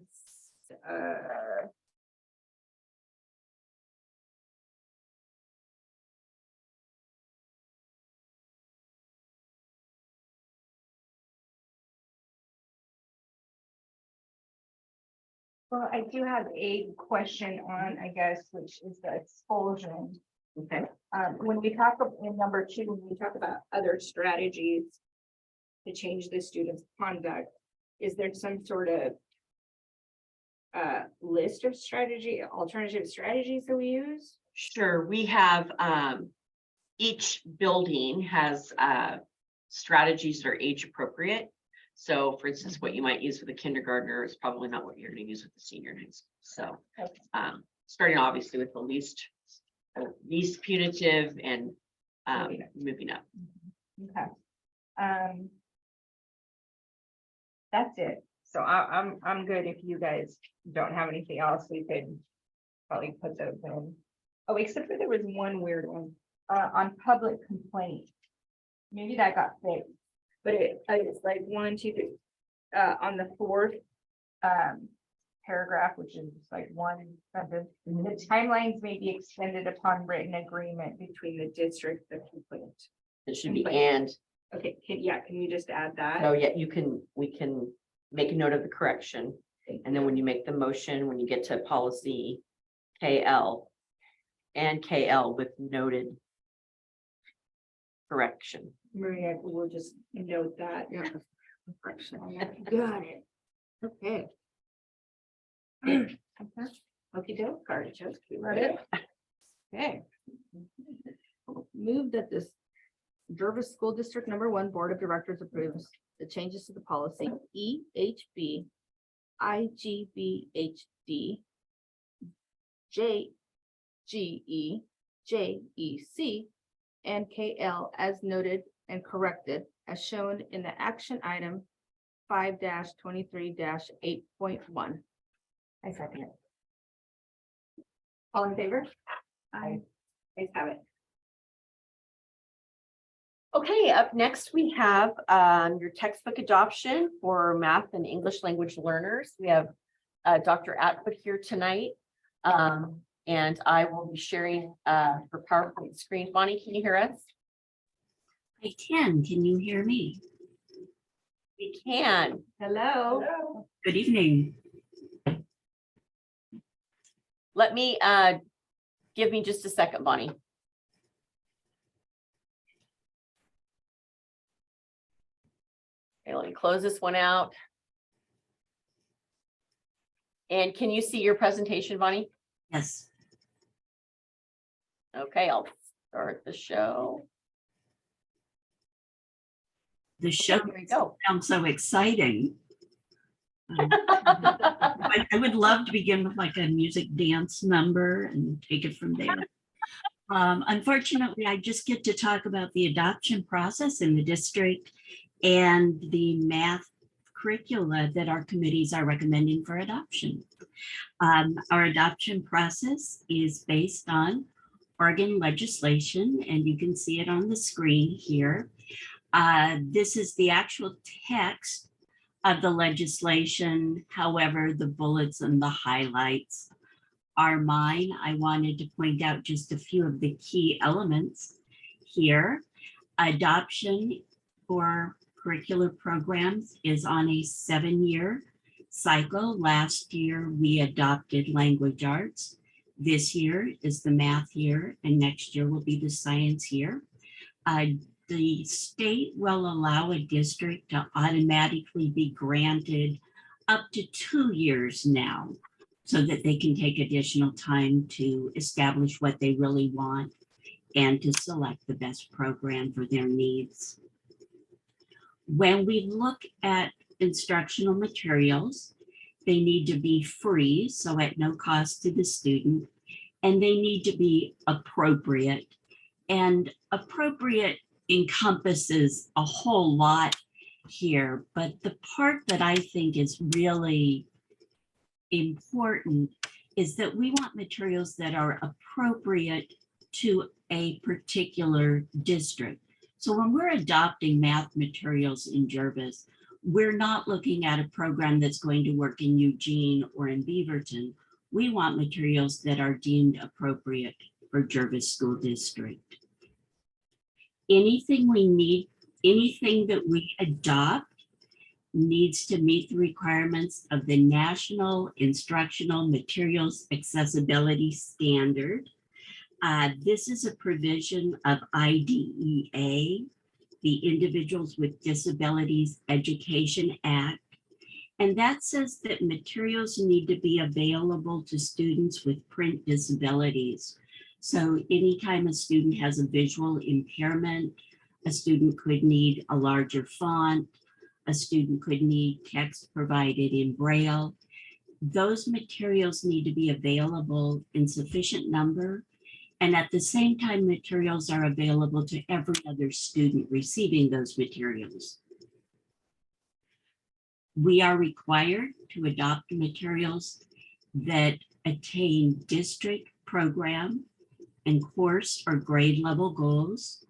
Well, I do have a question on, I guess, which is the expulsion. Okay. When we talk in number 2, when we talk about other strategies to change the student's conduct, is there some sort of list of alternative strategies that we use? Sure, we have, each building has, strategies that are age appropriate. So for instance, what you might use with a kindergartner is probably not what you're gonna use with the senior in high school. So, Okay. starting obviously with the least punitive and, moving up. Okay. That's it. So I'm good. If you guys don't have anything else, we could probably put those in. Oh, except for there was one weird one, on public complaint. Maybe that got fixed, but it's like 1, 2, 3, on the 4th, paragraph, which is like one sentence. The timelines may be extended upon written agreement between the district, the complaint. It should be Complaint. and, Okay, can you just add that? so yeah, we can make a note of the correction. And then when you make the motion, when you get to policy KL and KL with noted correction. Maria, we'll just note that. Yeah. Got it. Okay. Okay, doke, artichoke, you read it? Okay. Move that this Jervis School District #1 Board of Directors approves the changes to the policy EHB, IGBHD, JGE, JEC, and KL as noted and corrected as shown in the action item 5-23-8.1. I second it. All in favor? Aye. Guys have it. Okay, up next, we have your textbook adoption for math and English language learners. We have Dr. Atwood here tonight. And I will be sharing her PowerPoint screen. Bonnie, can you hear us? I can. Can you hear me? We can. Hello. Good evening. Let me give me just a second, Bonnie. Okay, let me close this one out. And can you see your presentation, Bonnie? Yes. Okay, I'll start the show. The show There we go. sounds so exciting. I would love to begin with like a music dance number and take it from there. Unfortunately, I just get to talk about the adoption process in the district and the math curricula that our committees are recommending for adoption. Our adoption process is based on Oregon legislation, and you can see it on the screen here. This is the actual text of the legislation. However, the bullets and the highlights are mine. I wanted to point out just a few of the key elements here. Adoption for curricular programs is on a 7-year cycle. Last year, we adopted language arts. This year is the math year, and next year will be the science year. the state will allow a district to automatically be granted up to 2 years now, so that they can take additional time to establish what they really want and to select the best program for their needs. When we look at instructional materials, they need to be free, so at no cost to the student, and they need to be appropriate. And appropriate encompasses a whole lot here, but the part that I think is really important is that we want materials that are appropriate to a particular district. So when we're adopting math materials in Jervis, we're not looking at a program that's going to work in Eugene or in Beaverton. We want materials that are deemed appropriate for Jervis School District. Anything we need, anything that we adopt needs to meet the requirements of the National Instructional Materials Accessibility Standard. This is a provision of IDEA, the Individuals with Disabilities Education Act. And that says that materials need to be available to students with print disabilities. So anytime a student has a visual impairment, a student could need a larger font, a student could need text provided in Braille. Those materials need to be available in sufficient number. And at the same time, materials are available to every other student receiving those materials. We are required to adopt materials that attain district program and course or grade level goals.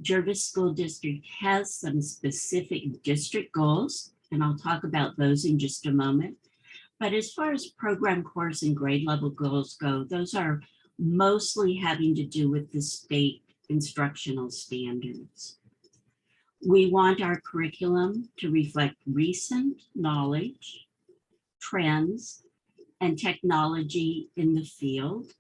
Jervis School District has some specific district goals, and I'll talk about those in just a moment. But as far as program, course, and grade level goals go, those are mostly having to do with the state instructional standards. We want our curriculum to reflect recent knowledge, trends, and technology in the field.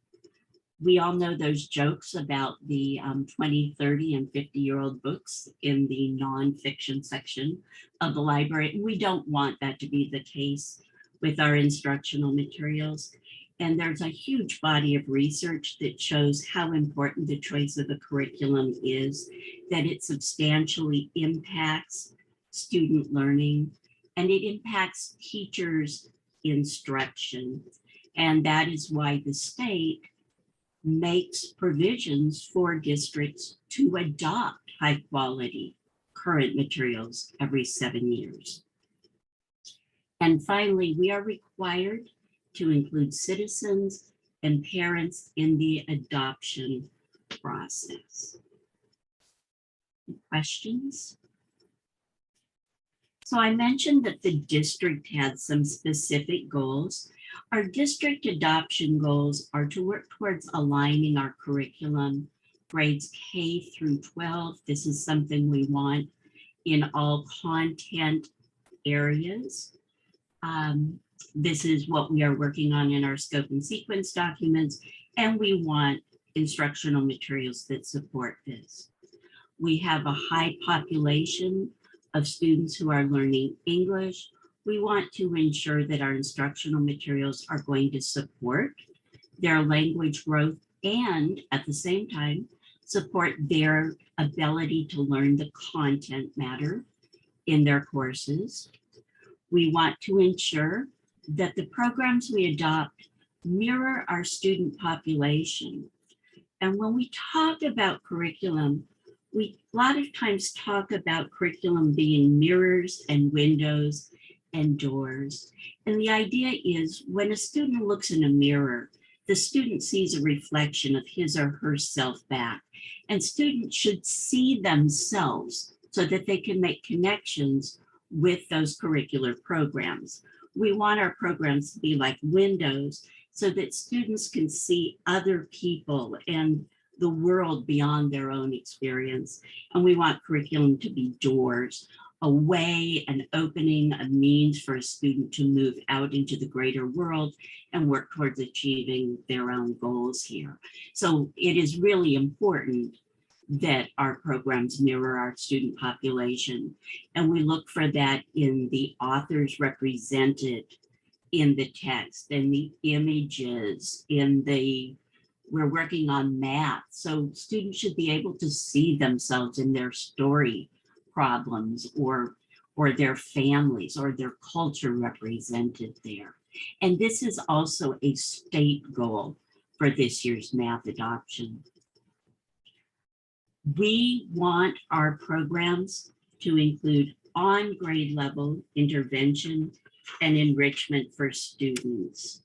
We all know those jokes about the 20, 30, and 50-year-old books in the nonfiction section of the library. And we don't want that to be the case with our instructional materials. And there's a huge body of research that shows how important the choice of a curriculum is, that it substantially impacts student learning, and it impacts teachers' instruction. And that is why the state makes provisions for districts to adopt high quality current materials every 7 years. And finally, we are required to include citizens and parents in the adoption process. Questions? So I mentioned that the district had some specific goals. Our district adoption goals are to work towards aligning our curriculum, grades K through 12. This is something we want in all content areas. This is what we are working on in our scope and sequence documents, and we want instructional materials that support this. We have a high population of students who are learning English. We want to ensure that our instructional materials are going to support their language growth and at the same time support their ability to learn the content matter in their courses. We want to ensure that the programs we adopt mirror our student population. And when we talk about curriculum, we a lot of times talk about curriculum being mirrors and windows and doors. And the idea is when a student looks in a mirror, the student sees a reflection of his or herself back. And students should see themselves so that they can make connections with those curricular programs. We want our programs to be like windows so that students can see other people and the world beyond their own experience. And we want curriculum to be doors, a way, an opening, a means for a student to move out into the greater world and work towards achieving their own goals here. So it is really important that our programs mirror our student population. And we look for that in the authors represented in the text and the images we're working on math. So students should be able to see themselves in their story problems or their families or their culture represented there. And this is also a state goal for this year's math adoption. We want our programs to include on grade level intervention and enrichment for students.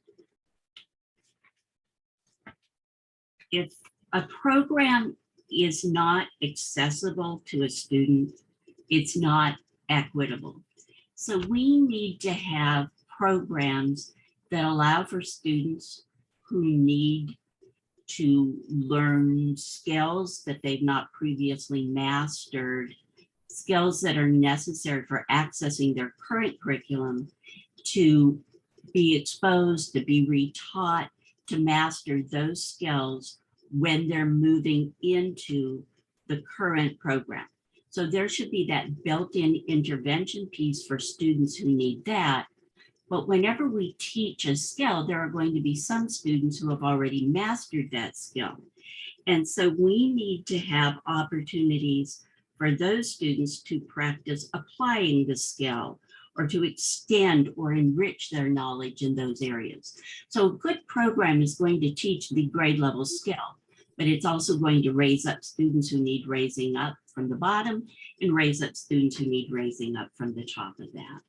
If a program is not accessible to a student, it's not equitable. So we need to have programs that allow for students who need to learn skills that they've not previously mastered, skills that are necessary for accessing their current curriculum, to be exposed, to be retaught, to master those skills when they're moving into the current program. So there should be that built-in intervention piece for students who need that. But whenever we teach a skill, there are going to be some students who have already mastered that skill. And so we need to have opportunities for those students to practice applying the skill or to extend or enrich their knowledge in those areas. So a good program is going to teach the grade level skill, but it's also going to raise up students who need raising up from the bottom and raise up students who need raising up from the top of that.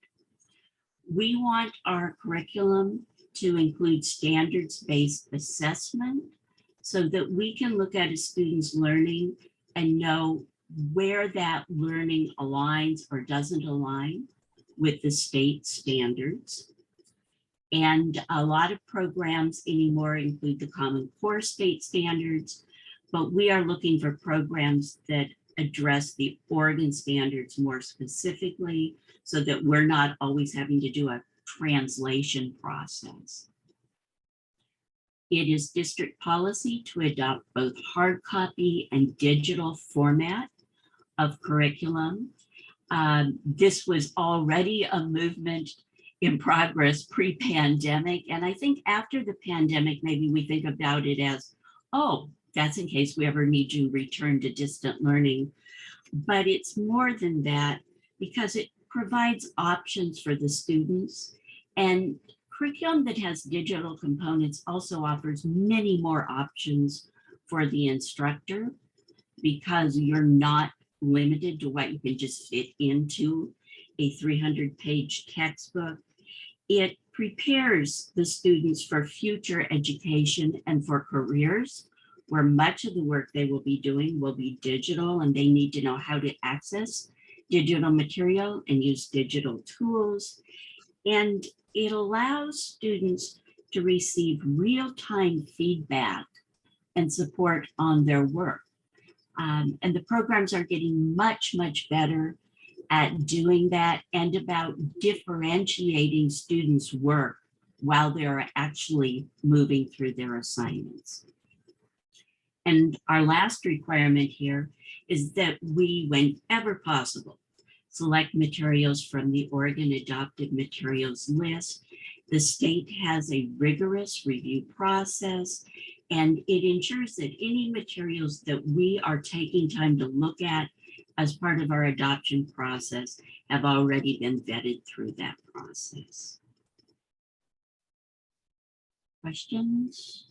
We want our curriculum to include standards-based assessment so that we can look at a student's learning and know where that learning aligns or doesn't align with the state standards. And a lot of programs anymore include the Common Core state standards, but we are looking for programs that address the Oregon standards more specifically so that we're not always having to do a translation process. It is district policy to adopt both hard copy and digital format of curriculum. This was already a movement in progress pre-pandemic. And I think after the pandemic, maybe we think about it as, oh, that's in case we ever need to return to distant learning. But it's more than that because it provides options for the students. And curriculum that has digital components also offers many more options for the instructor because you're not limited to what you can just fit into a 300-page textbook. It prepares the students for future education and for careers where much of the work they will be doing will be digital, and they need to know how to access digital material and use digital tools. And it allows students to receive real-time feedback and support on their work. And the programs are getting much, much better at doing that and about differentiating students' work while they're actually moving through their assignments. And our last requirement here is that we, whenever possible, select materials from the Oregon Adopted Materials List. The state has a rigorous review process, and it ensures that any materials that we are taking time to look at as part of our adoption process have already been vetted through that process. Questions?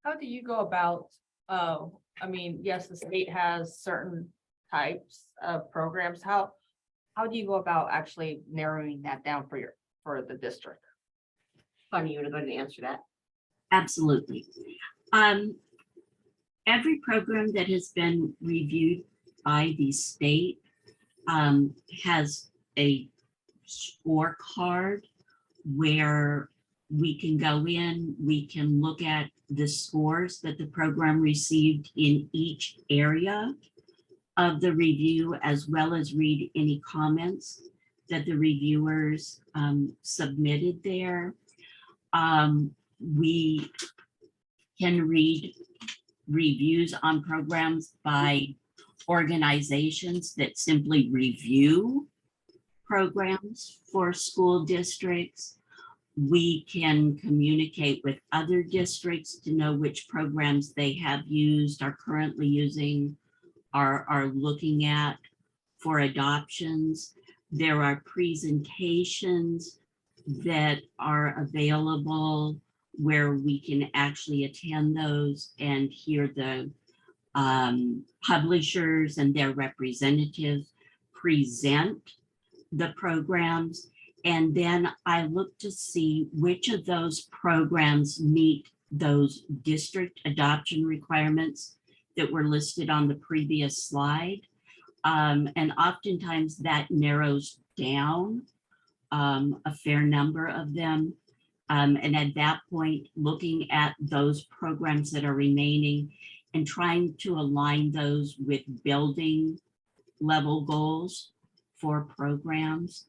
How do you go about, I mean, yes, the state has certain types of programs. How do you go about actually narrowing that down for the district? Funny, you want to go ahead and answer that? Absolutely. Every program that has been reviewed by the state has a scorecard where we can go in, we can look at the scores that the program received in each area of the review, as well as read any comments that the reviewers submitted there. We can read reviews on programs by organizations that simply review programs for school districts. We can communicate with other districts to know which programs they have used, are currently using, are looking at for adoptions. There are presentations that are available where we can actually attend those and hear the publishers and their representatives present the programs. And then I look to see which of those programs meet those district adoption requirements that were listed on the previous slide. And oftentimes that narrows down a fair number of them. And at that point, looking at those programs that are remaining and trying to align those with building level goals for programs.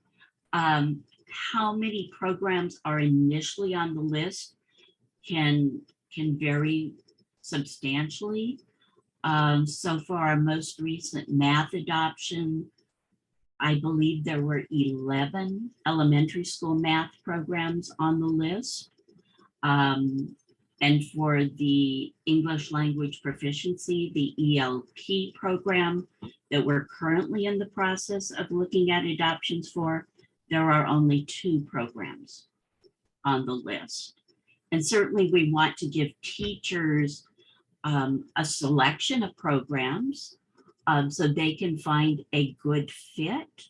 How many programs are initially on the list can vary substantially. So for our most recent math adoption, I believe there were 11 elementary school math programs on the list. And for the English language proficiency, the ELP program that we're currently in the process of looking at adoptions for, there are only 2 programs on the list. And certainly we want to give teachers a selection of programs so they can find a good fit.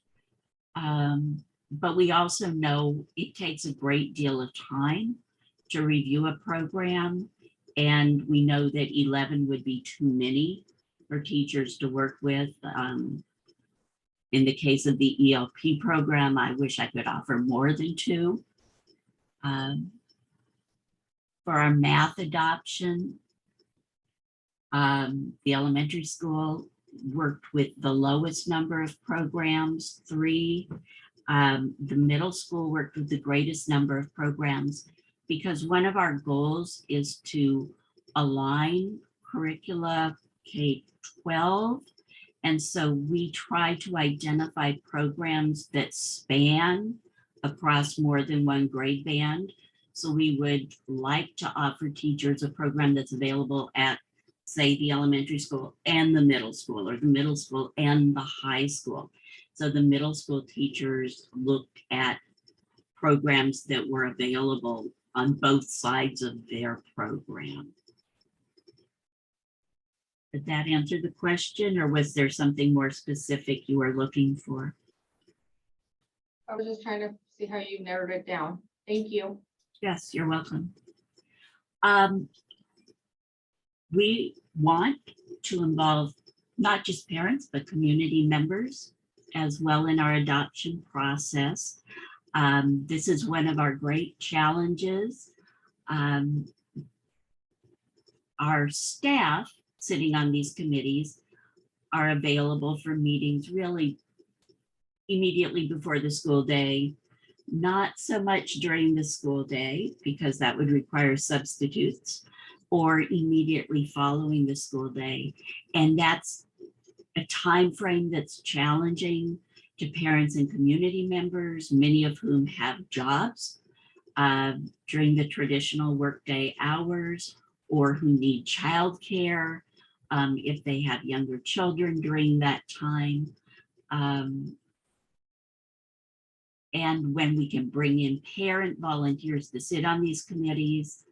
But we also know it takes a great deal of time to review a program. And we know that 11 would be too many for teachers to work with. In the case of the ELP program, I wish I could offer more than 2. For our math adoption, the elementary school worked with the lowest number of programs, 3. The middle school worked with the greatest number of programs, because one of our goals is to align curricula K-12. And so we try to identify programs that span across more than one grade band. So we would like to offer teachers a program that's available at, say, the elementary school and the middle school, or the middle school and the high school. So the middle school teachers looked at programs that were available on both sides of their program. Did that answer the question, or was there something more specific you were looking for? I was just trying to see how you narrowed it down. Thank you. Yes, you're welcome. We want to involve not just parents, but community members as well in our adoption process. This is one of our great challenges. Our staff sitting on these committees are available for meetings really immediately before the school day, not so much during the school day, because that would require substitutes, or immediately following the school day. And that's a time frame that's challenging to parents and community members, many of whom have jobs during the traditional workday hours, or who need childcare if they have younger children during that time. And when we can bring in parent volunteers to sit on these committees,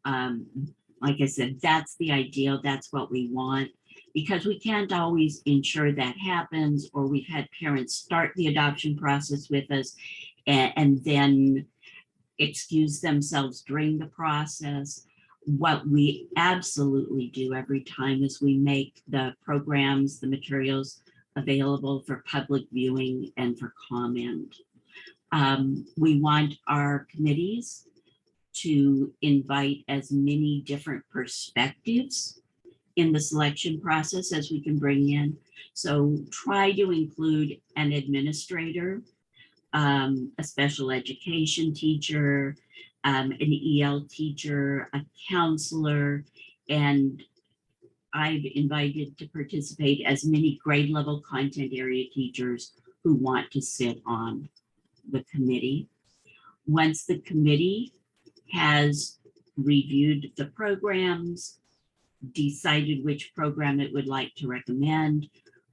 like I said, that's the ideal, that's what we want, because we can't always ensure that happens, or we've had parents start the adoption process with us and then excuse themselves during the process. What we absolutely do every time is we make the programs, the materials available for public viewing and for comment. We want our committees to invite as many different perspectives in the selection process as we can bring in. So try to include an administrator, a special education teacher, an EL teacher, a counselor, and I've invited to participate as many grade level content area teachers who want to sit on the committee. Once the committee has reviewed the programs, decided which program it would like to recommend,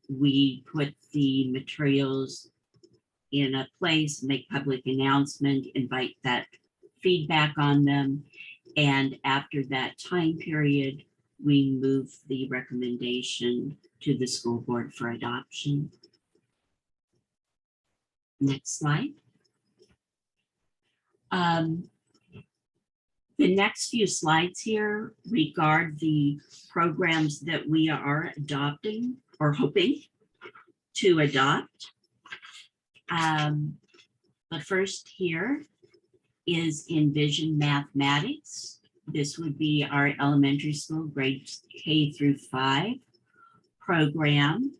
we put the materials in a place, make public announcement, invite that feedback on them. And after that time period, we move the recommendation to the school board for adoption. Next slide. The next few slides here regard the programs that we are adopting or hoping to adopt. The first here is Envision Mathematics. This would be our elementary school grades K through 5 program.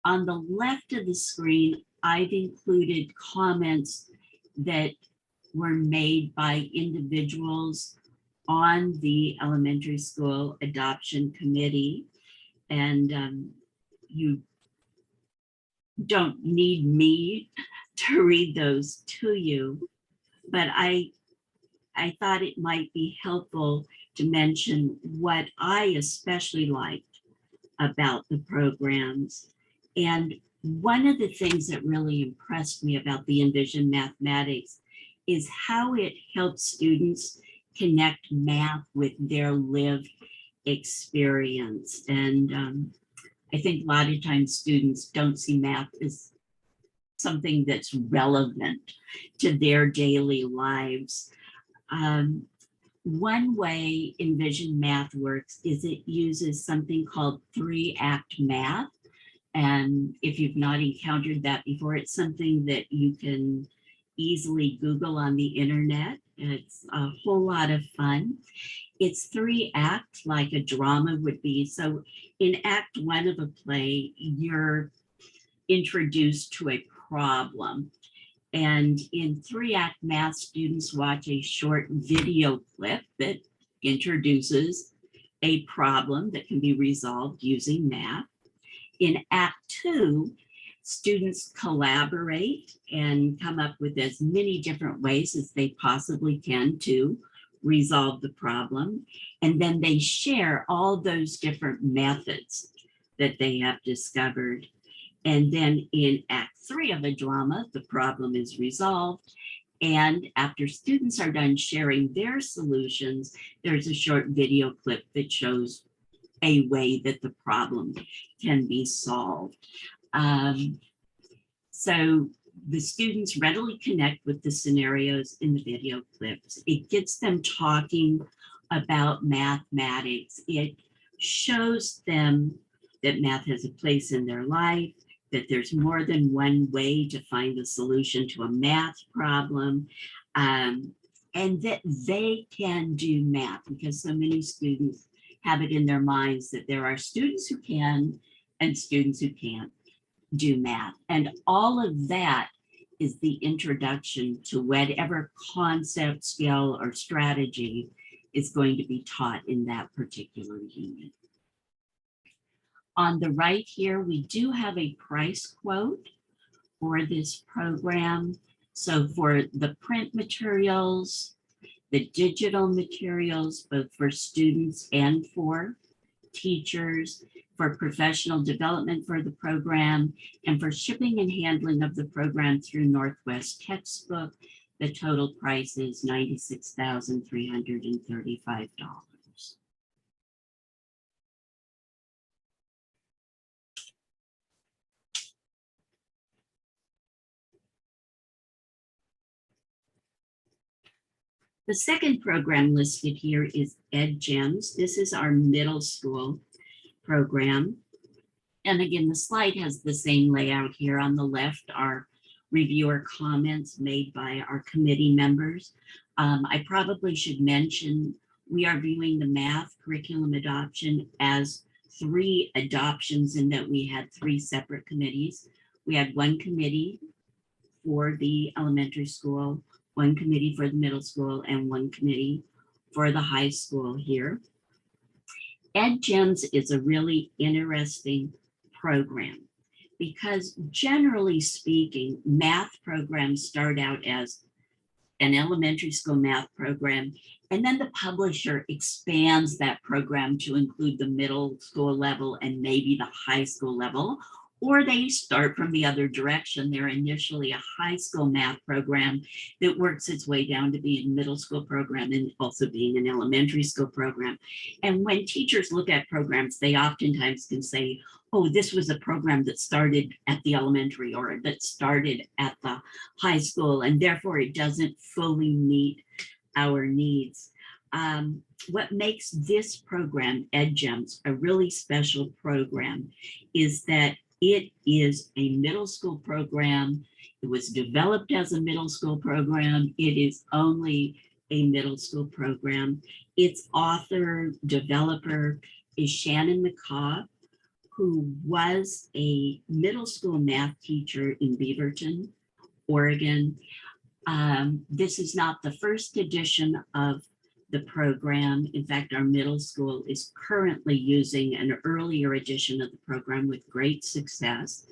On the left of the screen, I've included comments that were made by individuals on the elementary school adoption committee. And you don't need me to read those to you, but I thought it might be helpful to mention what I especially liked about the programs. And one of the things that really impressed me about the Envision Mathematics is how it helps students connect math with their lived experience. And I think a lot of times students don't see math as something that's relevant to their daily lives. One way Envision Math works is it uses something called 3-act math. And if you've not encountered that before, it's something that you can easily Google on the internet. It's a whole lot of fun. It's 3-act like a drama would be. So in act 1 of a play, you're introduced to a problem. And in 3-act math, students watch a short video clip that introduces a problem that can be resolved using math. In act 2, students collaborate and come up with as many different ways as they possibly can to resolve the problem. And then they share all those different methods that they have discovered. And then in act 3 of a drama, the problem is resolved. And after students are done sharing their solutions, there's a short video clip that shows a way that the problem can be solved. So the students readily connect with the scenarios in the video clips. It gets them talking about mathematics. It shows them that math has a place in their life, that there's more than one way to find the solution to a math problem, and that they can do math, because so many students have it in their minds that there are students who can and students who can't do math. And all of that is the introduction to whatever concept, skill, or strategy is going to be taught in that particular unit. On the right here, we do have a price quote for this program. So for the print materials, the digital materials, both for students and for teachers, for professional development for the program, and for shipping and handling of the program through Northwest Textbook, the total price is $96,335. The second program listed here is EdGems. This is our middle school program. And again, the slide has the same layout here. On the left are reviewer comments made by our committee members. I probably should mention, we are viewing the math curriculum adoption as 3 adoptions in that we had 3 separate committees. We had one committee for the elementary school, one committee for the middle school, and one committee for the high school here. EdGems is a really interesting program because generally speaking, math programs start out as an elementary school math program, and then the publisher expands that program to include the middle school level and maybe the high school level, or they start from the other direction. They're initially a high school math program that works its way down to being a middle school program and also being an elementary school program. And when teachers look at programs, they oftentimes can say, oh, this was a program that started at the elementary or that started at the high school, and therefore it doesn't fully meet our needs. What makes this program, EdGems, a really special program is that it is a middle school program. It was developed as a middle school program. It is only a middle school program. Its author, developer is Shannon McCaw, who was a middle school math teacher in Beaverton, Oregon. This is not the first edition of the program. In fact, our middle school is currently using an earlier edition of the program with great success.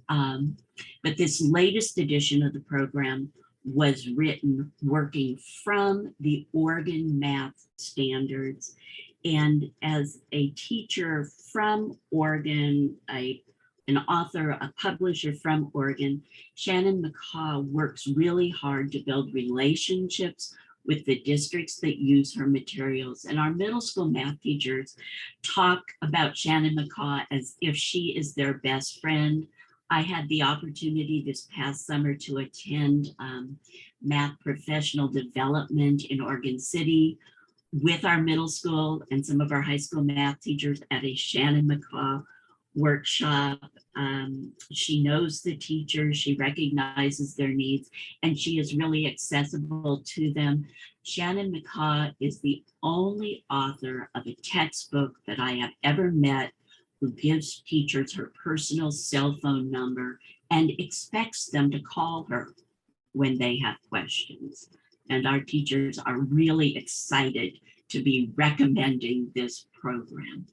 But this latest edition of the program was written working from the Oregon math standards. And as a teacher from Oregon, an author, a publisher from Oregon, Shannon McCaw works really hard to build relationships with the districts that use her materials. And our middle school math teachers talk about Shannon McCaw as if she is their best friend. I had the opportunity this past summer to attend math professional development in Oregon City with our middle school and some of our high school math teachers at a Shannon McCaw workshop. She knows the teachers, she recognizes their needs, and she is really accessible to them. Shannon McCaw is the only author of a textbook that I have ever met who gives teachers her personal cell phone number and expects them to call her when they have questions. And our teachers are really excited to be recommending this program.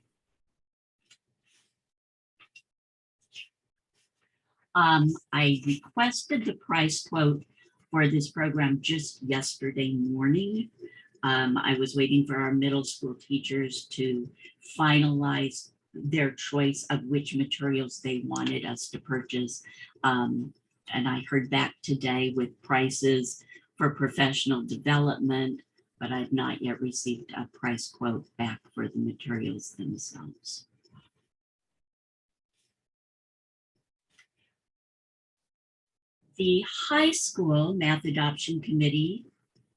I requested the price quote for this program just yesterday morning. I was waiting for our middle school teachers to finalize their choice of which materials they wanted us to purchase. And I heard back today with prices for professional development, but I've not yet received a price quote back for the materials themselves. The high school math adoption committee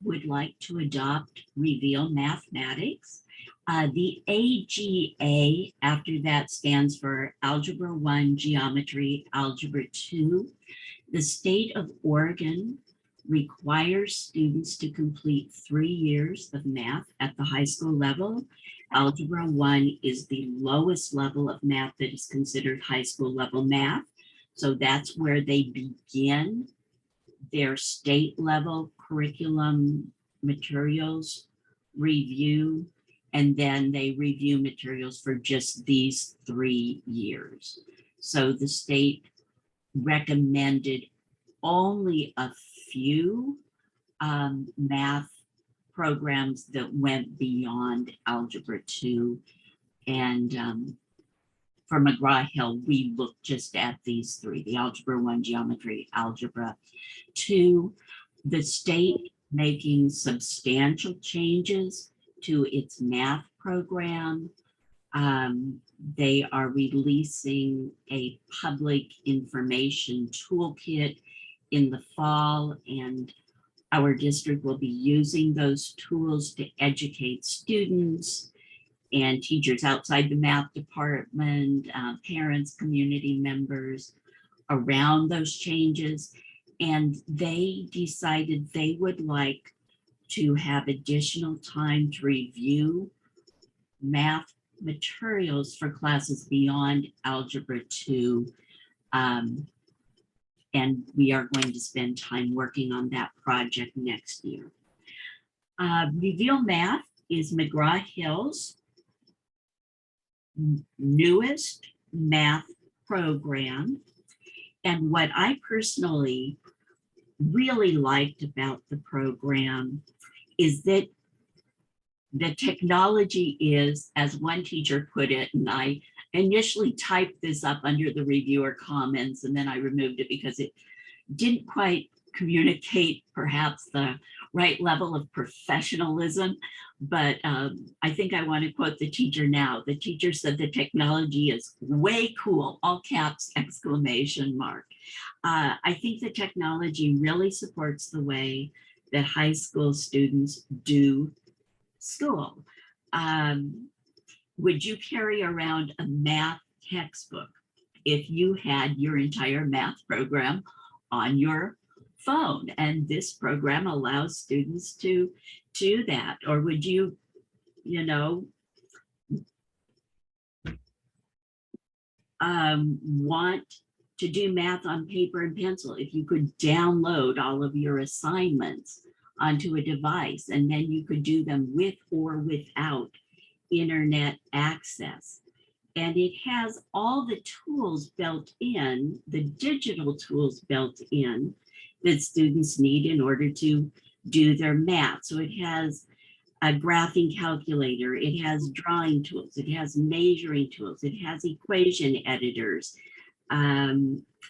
would like to adopt Reveal Mathematics. The AGA after that stands for Algebra 1, Geometry, Algebra 2. The state of Oregon requires students to complete 3 years of math at the high school level. Algebra 1 is the lowest level of math that is considered high school level math. So that's where they begin their state level curriculum materials review, and then they review materials for just these 3 years. So the state recommended only a few math programs that went beyond Algebra 2. And for McGraw-Hill, we looked just at these 3, the Algebra 1, Geometry, Algebra 2. The state making substantial changes to its math program. They are releasing a public information toolkit in the fall, and our district will be using those tools to educate students and teachers outside the math department, parents, community members around those changes. And they decided they would like to have additional time to review math materials for classes beyond Algebra 2 And we are going to spend time working on that project next year. Reveal Math is McGraw-Hill's newest math program. And what I personally really liked about the program is that the technology is, as one teacher put it, and I initially typed this up under the reviewer comments, and then I removed it because it didn't quite communicate perhaps the right level of professionalism. But I think I want to quote the teacher now. The teacher said the technology is way cool, all caps, exclamation mark. I think the technology really supports the way that high school students do school. Would you carry around a math textbook if you had your entire math program on your phone? And this program allows students to do that. Or would you, want to do math on paper and pencil if you could download all of your assignments onto a device, and then you could do them with or without internet access. And it has all the tools built in, the digital tools built in that students need in order to do their math. So it has a graphing calculator, it has drawing tools, it has measuring tools, it has equation editors.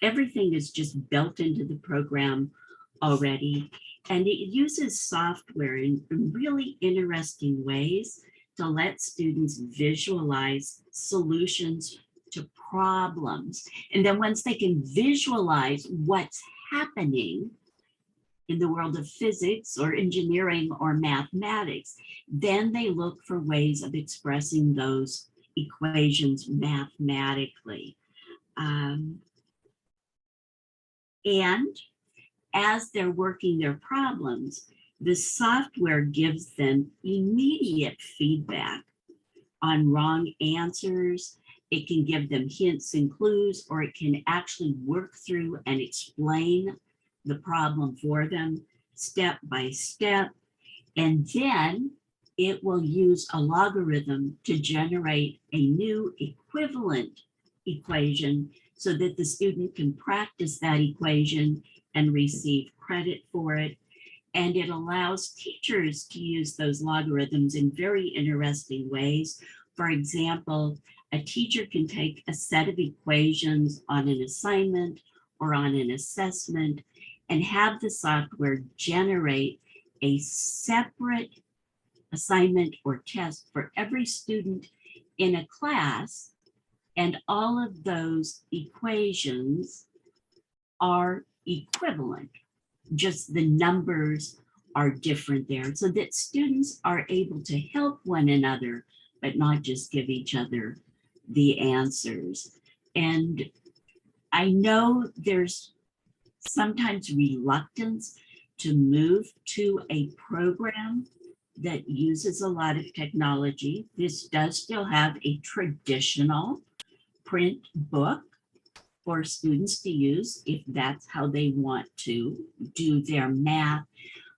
Everything is just built into the program already. And it uses software in really interesting ways to let students visualize solutions to problems. And then once they can visualize what's happening in the world of physics or engineering or mathematics, then they look for ways of expressing those equations mathematically. And as they're working their problems, the software gives them immediate feedback on wrong answers. It can give them hints and clues, or it can actually work through and explain the problem for them step by step. And then it will use a logarithm to generate a new equivalent equation so that the student can practice that equation and receive credit for it. And it allows teachers to use those logarithms in very interesting ways. For example, a teacher can take a set of equations on an assignment or on an assessment and have the software generate a separate assignment or test for every student in a class. And all of those equations are equivalent, just the numbers are different there, so that students are able to help one another, but not just give each other the answers. And I know there's sometimes reluctance to move to a program that uses a lot of technology. This does still have a traditional print book for students to use if that's how they want to do their math.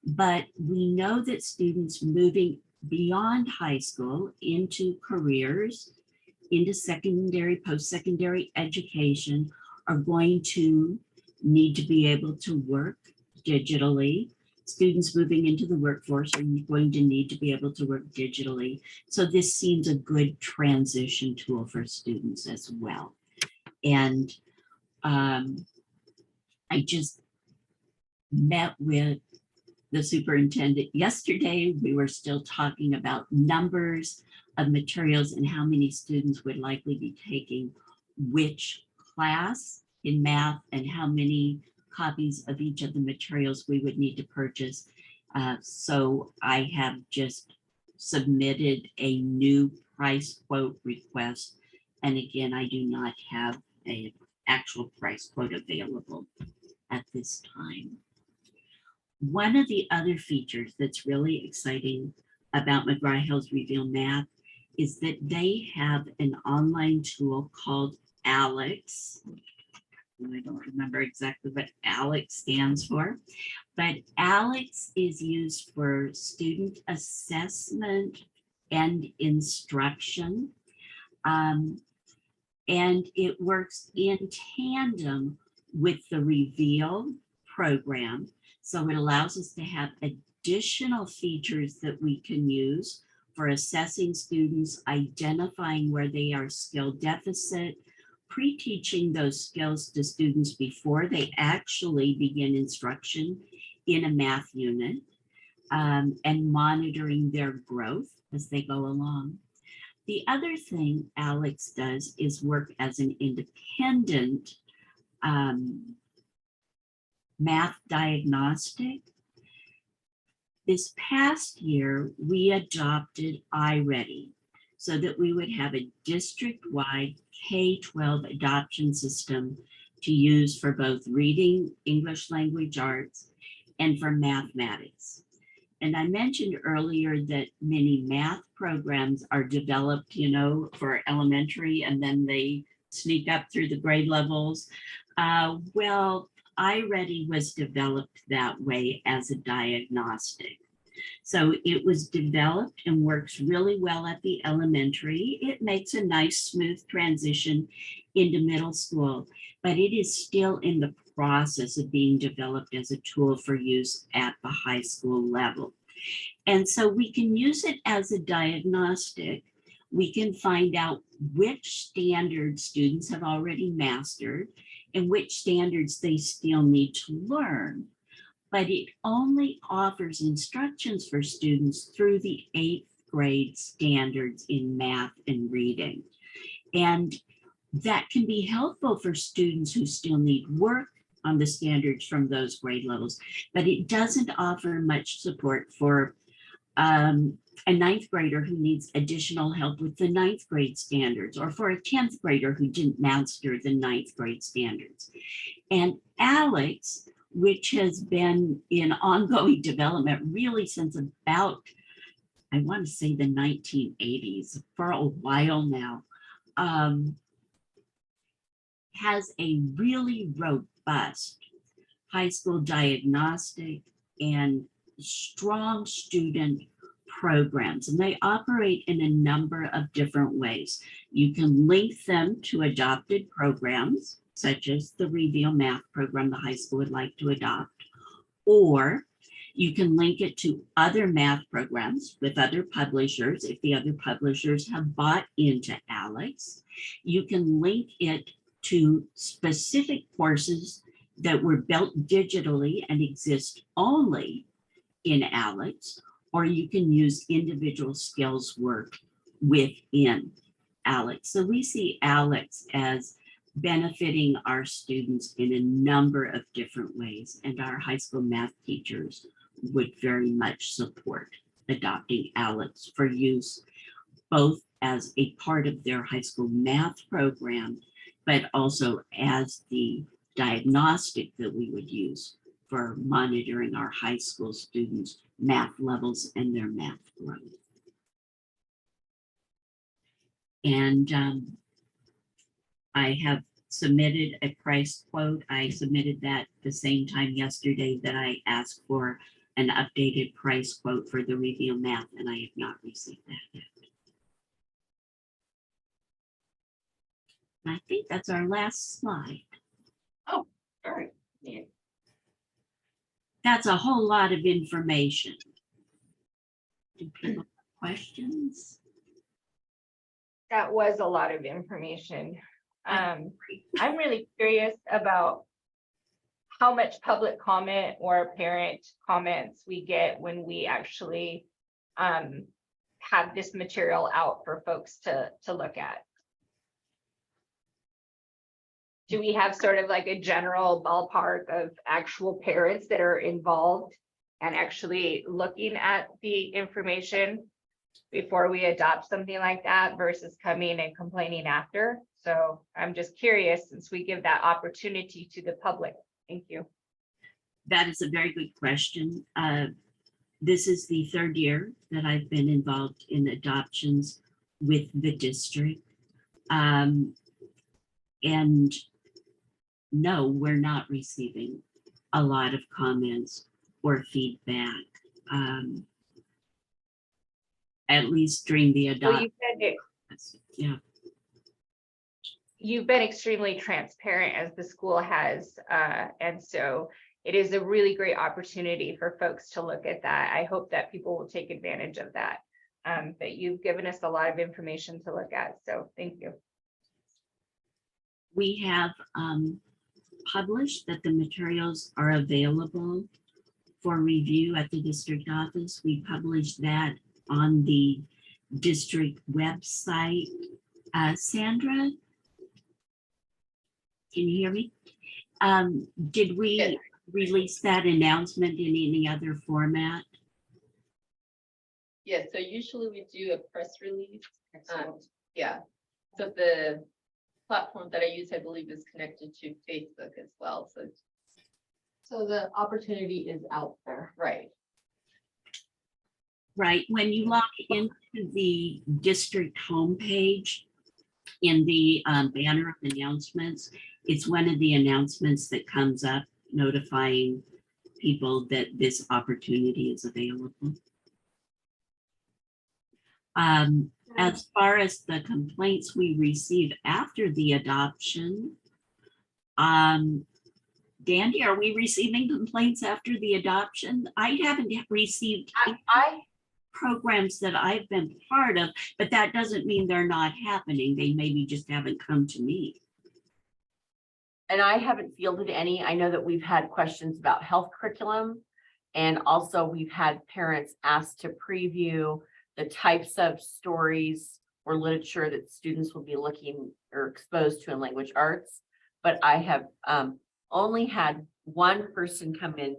But we know that students moving beyond high school into careers, into secondary, post-secondary education are going to need to be able to work digitally. Students moving into the workforce are going to need to be able to work digitally. So this seems a good transition tool for students as well. And I just met with the superintendent yesterday. We were still talking about numbers of materials and how many students would likely be taking which class in math and how many copies of each of the materials we would need to purchase. So I have just submitted a new price quote request. And again, I do not have an actual price quote available at this time. One of the other features that's really exciting about McGraw-Hill's Reveal Math is that they have an online tool called ALEX, I don't remember exactly what ALEX stands for, but ALEX is used for student assessment and instruction. And it works in tandem with the Reveal program. So it allows us to have additional features that we can use for assessing students, identifying where they are skill deficit, pre-teaching those skills to students before they actually begin instruction in a math unit, and monitoring their growth as they go along. The other thing ALEX does is work as an independent math diagnostic. This past year, we adopted iReady so that we would have a district-wide K-12 adoption system to use for both reading, English language arts, and for mathematics. And I mentioned earlier that many math programs are developed, for elementary, and then they sneak up through the grade levels. Well, iReady was developed that way as a diagnostic. So it was developed and works really well at the elementary. It makes a nice, smooth transition into middle school, but it is still in the process of being developed as a tool for use at the high school level. And so we can use it as a diagnostic. We can find out which standards students have already mastered and which standards they still need to learn. But it only offers instructions for students through the 8th grade standards in math and reading. And that can be helpful for students who still need work on the standards from those grade levels, but it doesn't offer much support for a 9th grader who needs additional help with the 9th grade standards, or for a 10th grader who didn't master the 9th grade standards. And ALEX, which has been in ongoing development really since about, I want to say the 1980s, for a while now, has a really robust high school diagnostic and strong student programs, and they operate in a number of different ways. You can link them to adopted programs, such as the Reveal Math program the high school would like to adopt, or you can link it to other math programs with other publishers if the other publishers have bought into ALEX. You can link it to specific courses that were built digitally and exist only in ALEX, or you can use individual skills work within ALEX. So we see ALEX as benefiting our students in a number of different ways, and our high school math teachers would very much support adopting ALEX for use both as a part of their high school math program, but also as the diagnostic that we would use for monitoring our high school students' math levels and their math growth. And I have submitted a price quote. I submitted that the same time yesterday that I asked for an updated price quote for the Reveal Math, and I have not received that yet. I think that's our last slide. All right. Yeah. That's a whole lot of information. Do people have questions? That was a lot of information. I'm really curious about how much public comment or parent comments we get when we actually have this material out for folks to look at. Do we have sort of like a general ballpark of actual parents that are involved and actually looking at the information before we adopt something like that versus coming and complaining after? So I'm just curious, since we give that opportunity to the public. Thank you. That is a very good question. This is the 3rd year that I've been involved in adoptions with the district. And no, we're not receiving a lot of comments or feedback. At least during the Well, adoption. Yeah, you've been extremely transparent as the school has, and so it is a really great opportunity for folks to look at that. I hope that people will take advantage of that. But you've given us a lot of information to look at, so thank you. we have published that the materials are available for review at the district office. We published that on the district website. Sandra, can you hear me? Did we Yes. release that announcement in any other format? Yeah, so usually we do a press release. Excellent. Yeah, so the platform that I use, I believe, is connected to Facebook as well, so. So the opportunity is out there. Right. Right, when you log into the district homepage in the banner of announcements, it's one of the announcements that comes up notifying people that this opportunity is available. As far as the complaints we receive after the adoption, Dandy, are we receiving complaints after the adoption? I haven't received I programs that I've been part of, but that doesn't mean they're not happening. They maybe just haven't come to me. And I haven't fielded any. I know that we've had questions about health curriculum. And also we've had parents asked to preview the types of stories or literature that students will be looking or exposed to in language arts. But I have only had one person come in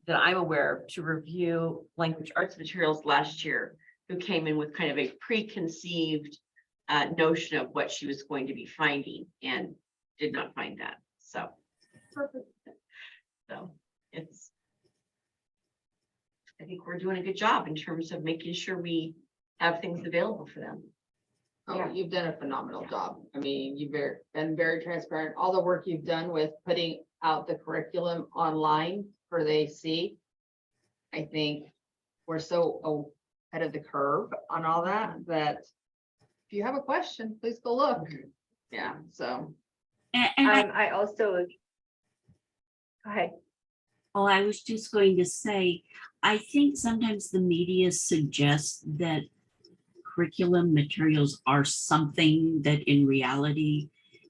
that I'm aware of to review language arts materials last year, who came in with kind of a preconceived notion of what she was going to be finding and did not find that. So, so it's, I think we're doing a good job in terms of making sure we have things available for them. Oh, Yeah. you've done a phenomenal job. I mean, you've been very transparent. All the work you've done with putting out the curriculum online for the AC. I think we're so ahead of the curve on all that, that if you have a question, please go look. Yeah, so. And I also. Go ahead. I was just going to say, I think sometimes the media suggests that curriculum materials are something that in reality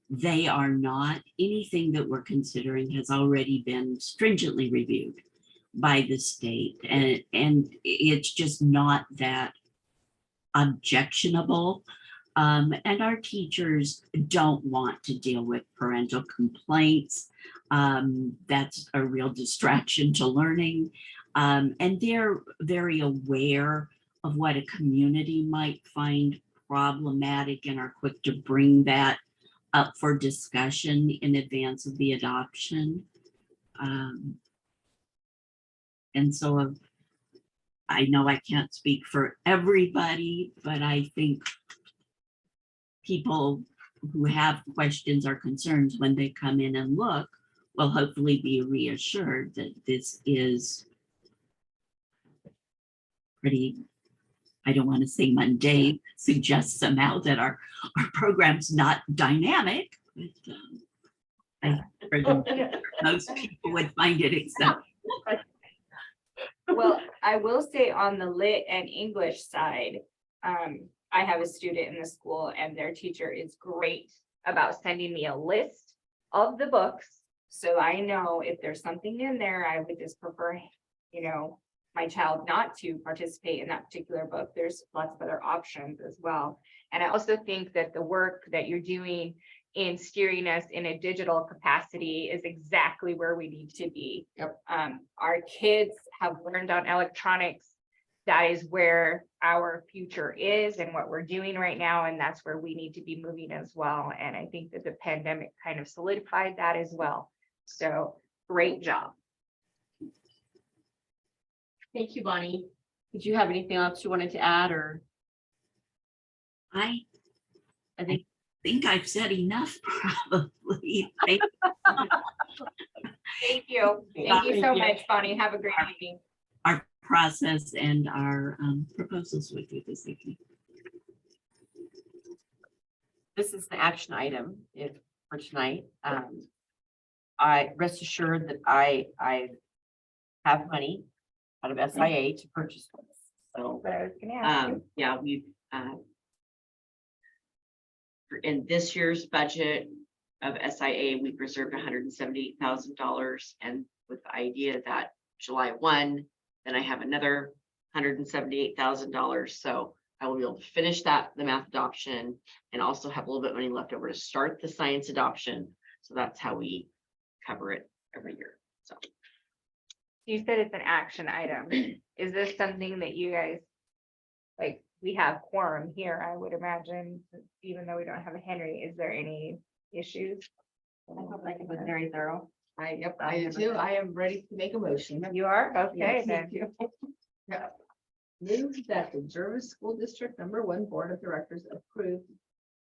they are not. Anything that we're considering has already been stringently reviewed by the state, and it's just not that objectionable. And our teachers don't want to deal with parental complaints. That's a real distraction to learning. And they're very aware of what a community might find problematic and are quick to bring that up for discussion in advance of the adoption. And so I know I can't speak for everybody, but I think people who have questions or concerns when they come in and look will hopefully be reassured that this is pretty, I don't want to say mundane, suggests somehow that our program's not dynamic. But, most people would find it acceptable. Well, I will say on the lit and English side, I have a student in the school and their teacher is great about sending me a list of the books. So I know if there's something in there, I would just prefer, my child not to participate in that particular book. There's lots of other options as well. And I also think that the work that you're doing in steering us in a digital capacity is exactly where we need to be. Yep. Our kids have learned on electronics. That is where our future is and what we're doing right now. And that's where we need to be moving as well. And I think that the pandemic kind of solidified that as well. So great job. Thank you, Bonnie. Did you have anything else you wanted to add, or I I think think I've said enough, probably. Thank Thank you. Thank you so much, Bonnie. Have a great meeting. our process and our proposals with you this evening. This is the action item for tonight. I rest assured that I have money out of SIA to purchase this. So, But I was gonna ask you. yeah, we've, in this year's budget of SIA, we've reserved $178,000, and with the idea that July 1, then I have another $178,000. So I will be able to finish the math adoption and also have a little bit of money left over to start the science adoption. So that's how we cover it every year. So You said it's an action item. Is this something that you guys, like, we have quorum here, I would imagine, even though we don't have a Henry, is there any issues? I hope I was very thorough. Yep, I do too. I am ready to make a motion. You are? Okay, Yes, then. thank you. Yeah. Move that the Jervis School District #1 Board of Directors approve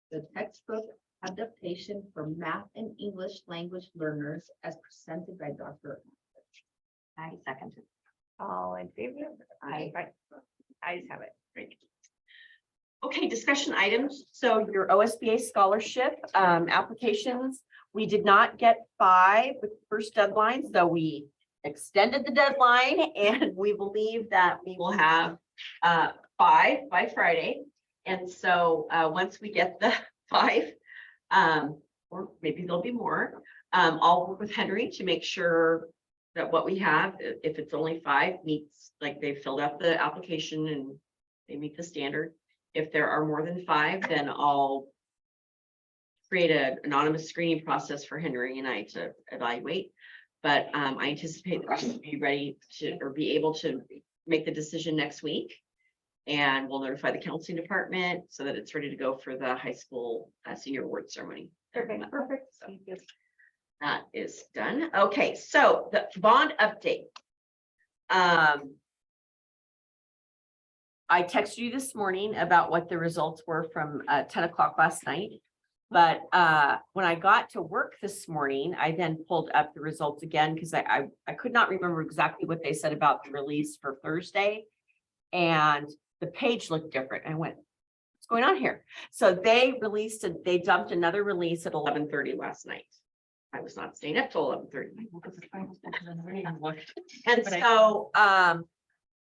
the textbook adaptation for math and English language learners as presented by Dr. I second it. All in favor? Aye. I just have it. Great. Okay, discussion items. So your OSBA scholarship applications, we did not get 5 with the first deadline, so we extended the deadline and we believe that we will have 5 by Friday. And so once we get the 5, or maybe there'll be more, I'll work with Henry to make sure that what we have, if it's only 5, meets, like they filled out the application and they meet the standard. If there are more than 5, then I'll create an anonymous screening process for Henry and I to evaluate. But I anticipate that we should be ready to, or be able to make the decision next week. And we'll notify the counseling department so that it's ready to go for the high school senior award ceremony. Perfect. So that is done. Okay, so the bond update. I texted you this morning about what the results were from 10 o'clock last night. But when I got to work this morning, I then pulled up the results again because I could not remember exactly what they said about the release for Thursday. And the page looked different. I went, what's going on here? So they dumped another release at 11:30 last night. I was not staying up till 11:30. And so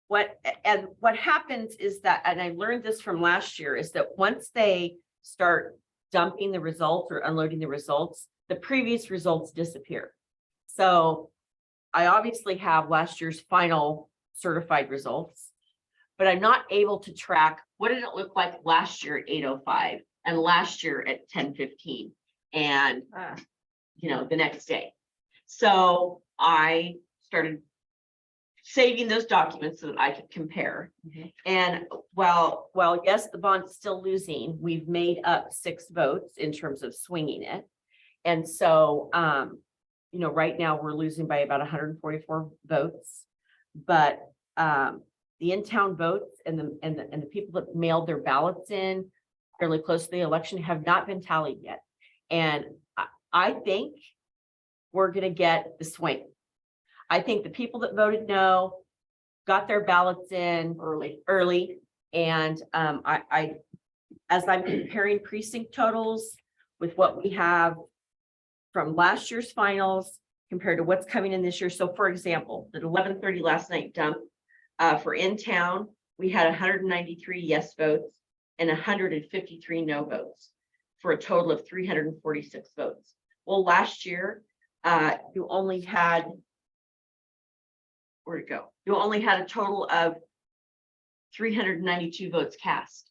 what happens is that, and I learned this from last year, is that once they start dumping the results or unloading the results, the previous results disappear. So I obviously have last year's final certified results, but I'm not able to track what did it look like last year at 8:05 and last year at 10:15 and the next day. So I started saving those documents so that I could compare. And while yes, the bond's still losing, we've made up 6 votes in terms of swinging it. And so, right now we're losing by about 144 votes, but the in-town votes and the people that mailed their ballots in fairly close to the election have not been tallied yet. And I think we're going to get the swing. I think the people that voted no got their ballots in early. And as I'm comparing precinct totals with what we have from last year's finals compared to what's coming in this year. So for example, at 11:30 last night dump for in town, we had 193 yes votes and 153 no votes for a total of 346 votes. Well, last year, you only had, where'd it go? You only had a total of 392 votes cast.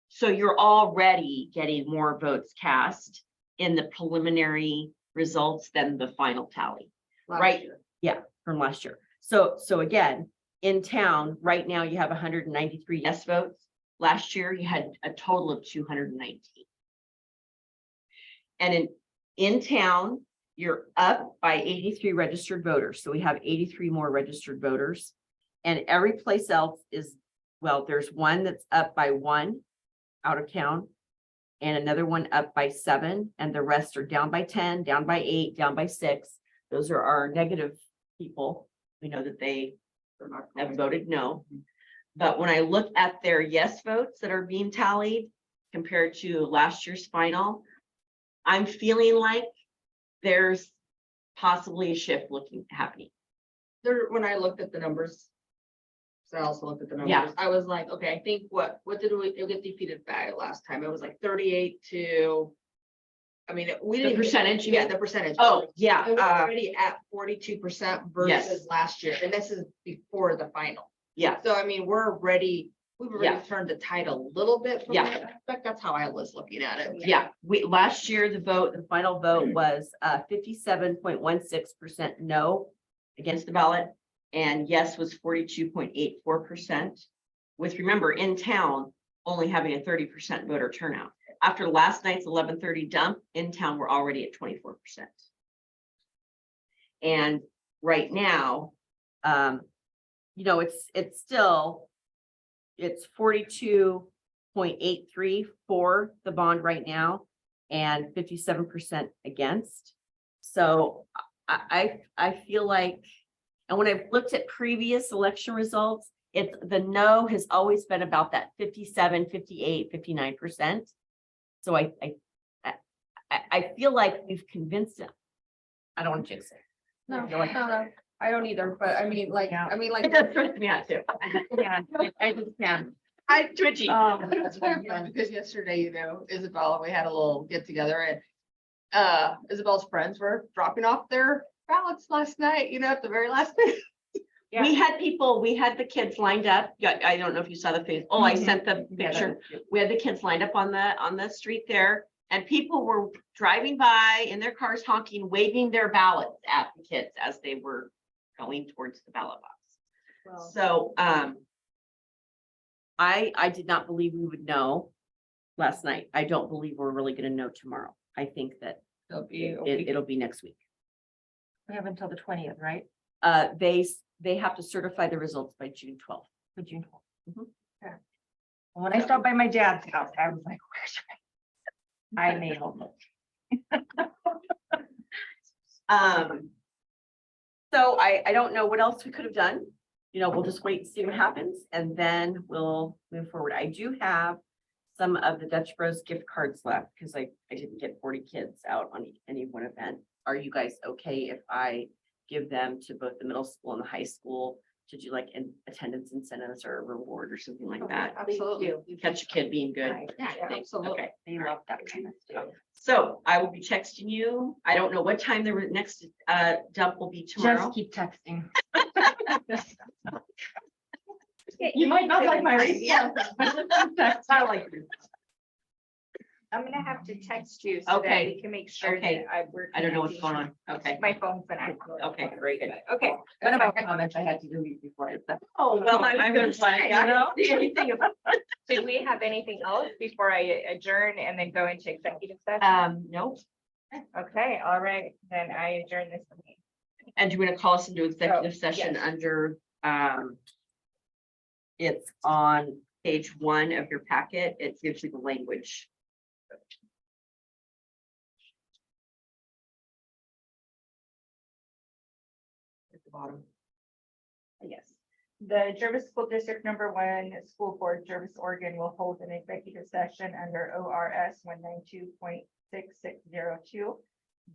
So you're already getting more votes cast in the preliminary results than the final tally, right? Yeah, from last year. So again, in town, right now you have 193 yes votes. Last year you had a total of 219. And in town, you're up by 83 registered voters. So we have 83 more registered voters. And every place else is, well, there's one that's up by 1 out of town. and another one up by 7, and the rest are down by 10, down by 8, down by 6. Those are our negative people. We know that they have voted no. But when I look at their yes votes that are being tallied compared to last year's final, I'm feeling like there's possibly a shift happening. There, when I looked at the numbers. So I also looked at the Yeah. numbers, I was like, okay, I think what did we, it get defeated by last time? It was like 38 to. I mean, we The didn't. percentage, you Yeah, mean? the percentage. Oh, yeah, And we're already at 42% Yes. versus last year, and this is before the final. yeah, So I mean, we've already Yeah. turned the tide a little bit from Yeah. that aspect. That's how I was looking at it. yeah. Last year, the final vote was 57.16% no against the ballot. And yes was 42.84%. With, remember, in town, only having a 30% voter turnout. After last night's 11:30 dump, in town, we're already at 24%. And right now, it's still, it's 42.83 for the bond right now and 57% against. So I feel like, and when I've looked at previous election results, it's the no has always been about that 57, 58, 59%. So I feel like we've convinced them. I don't want to jinx it. No, No, I don't either, but I mean, like, Yeah. It does stress me out too. Yeah, I just can. I'm twitchy. It's kind of fun because yesterday, Isabel, we had a little get together and Isabel's friends were dropping off their ballots last night, at the very last minute. We had the kids lined up. Yeah, I don't know if you saw the face. Oh, I sent the picture. We had the kids lined up on the street there, and people were driving by in their cars honking, waving their ballots at the kids as they were going towards the ballot box. So, I did not believe we would know last night. I don't believe we're really gonna know tomorrow. I think that It'll be it'll be next week. We have until the 20th, right? They have to certify the results by June 12th. For June 12th. Mhm. Okay. When I stopped by my dad's house, I was like, where's I nailed it. So I don't know what else we could have done. We'll just wait and see what happens, and then we'll move forward. I do have some of the Dutch Bros gift cards left because I didn't get 40 kids out on any one event. Are you guys okay if I give them to both the middle school and the high school to do like an attendance incentives or a reward or something like that? Absolutely. Catch a kid being good. Yeah, absolutely. Okay. They love that kind of stuff. So I will be texting you. I don't know what time the next dump will be tomorrow. Just keep texting. You might not like my response. I like it. I'm gonna have to text you so that Okay. we can make sure Okay. that we're. I don't know what's connecting. going on. Okay. My phone's been acting. Okay, very good. Okay. One of my comments I had to delete before. Oh, well, I'm gonna say, I don't see anything about. Did we have anything else before I adjourn and then go into executive session? Nope. Okay, all right, then I adjourn this meeting. And you're gonna call us into executive Oh, session yes. under, it's on page 1 of your packet. It gives you the language. At the bottom. Yes. The Jervis School District #1 School Board, Jervis, Oregon, will hold an executive session under ORS 192.6602.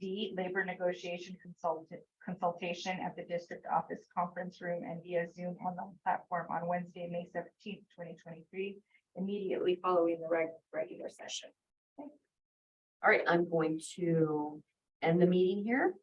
D, labor negotiation consultation at the district office conference room and via Zoom online platform on Wednesday, May 17th, 2023, immediately following the regular session. All right, I'm going to end the meeting here.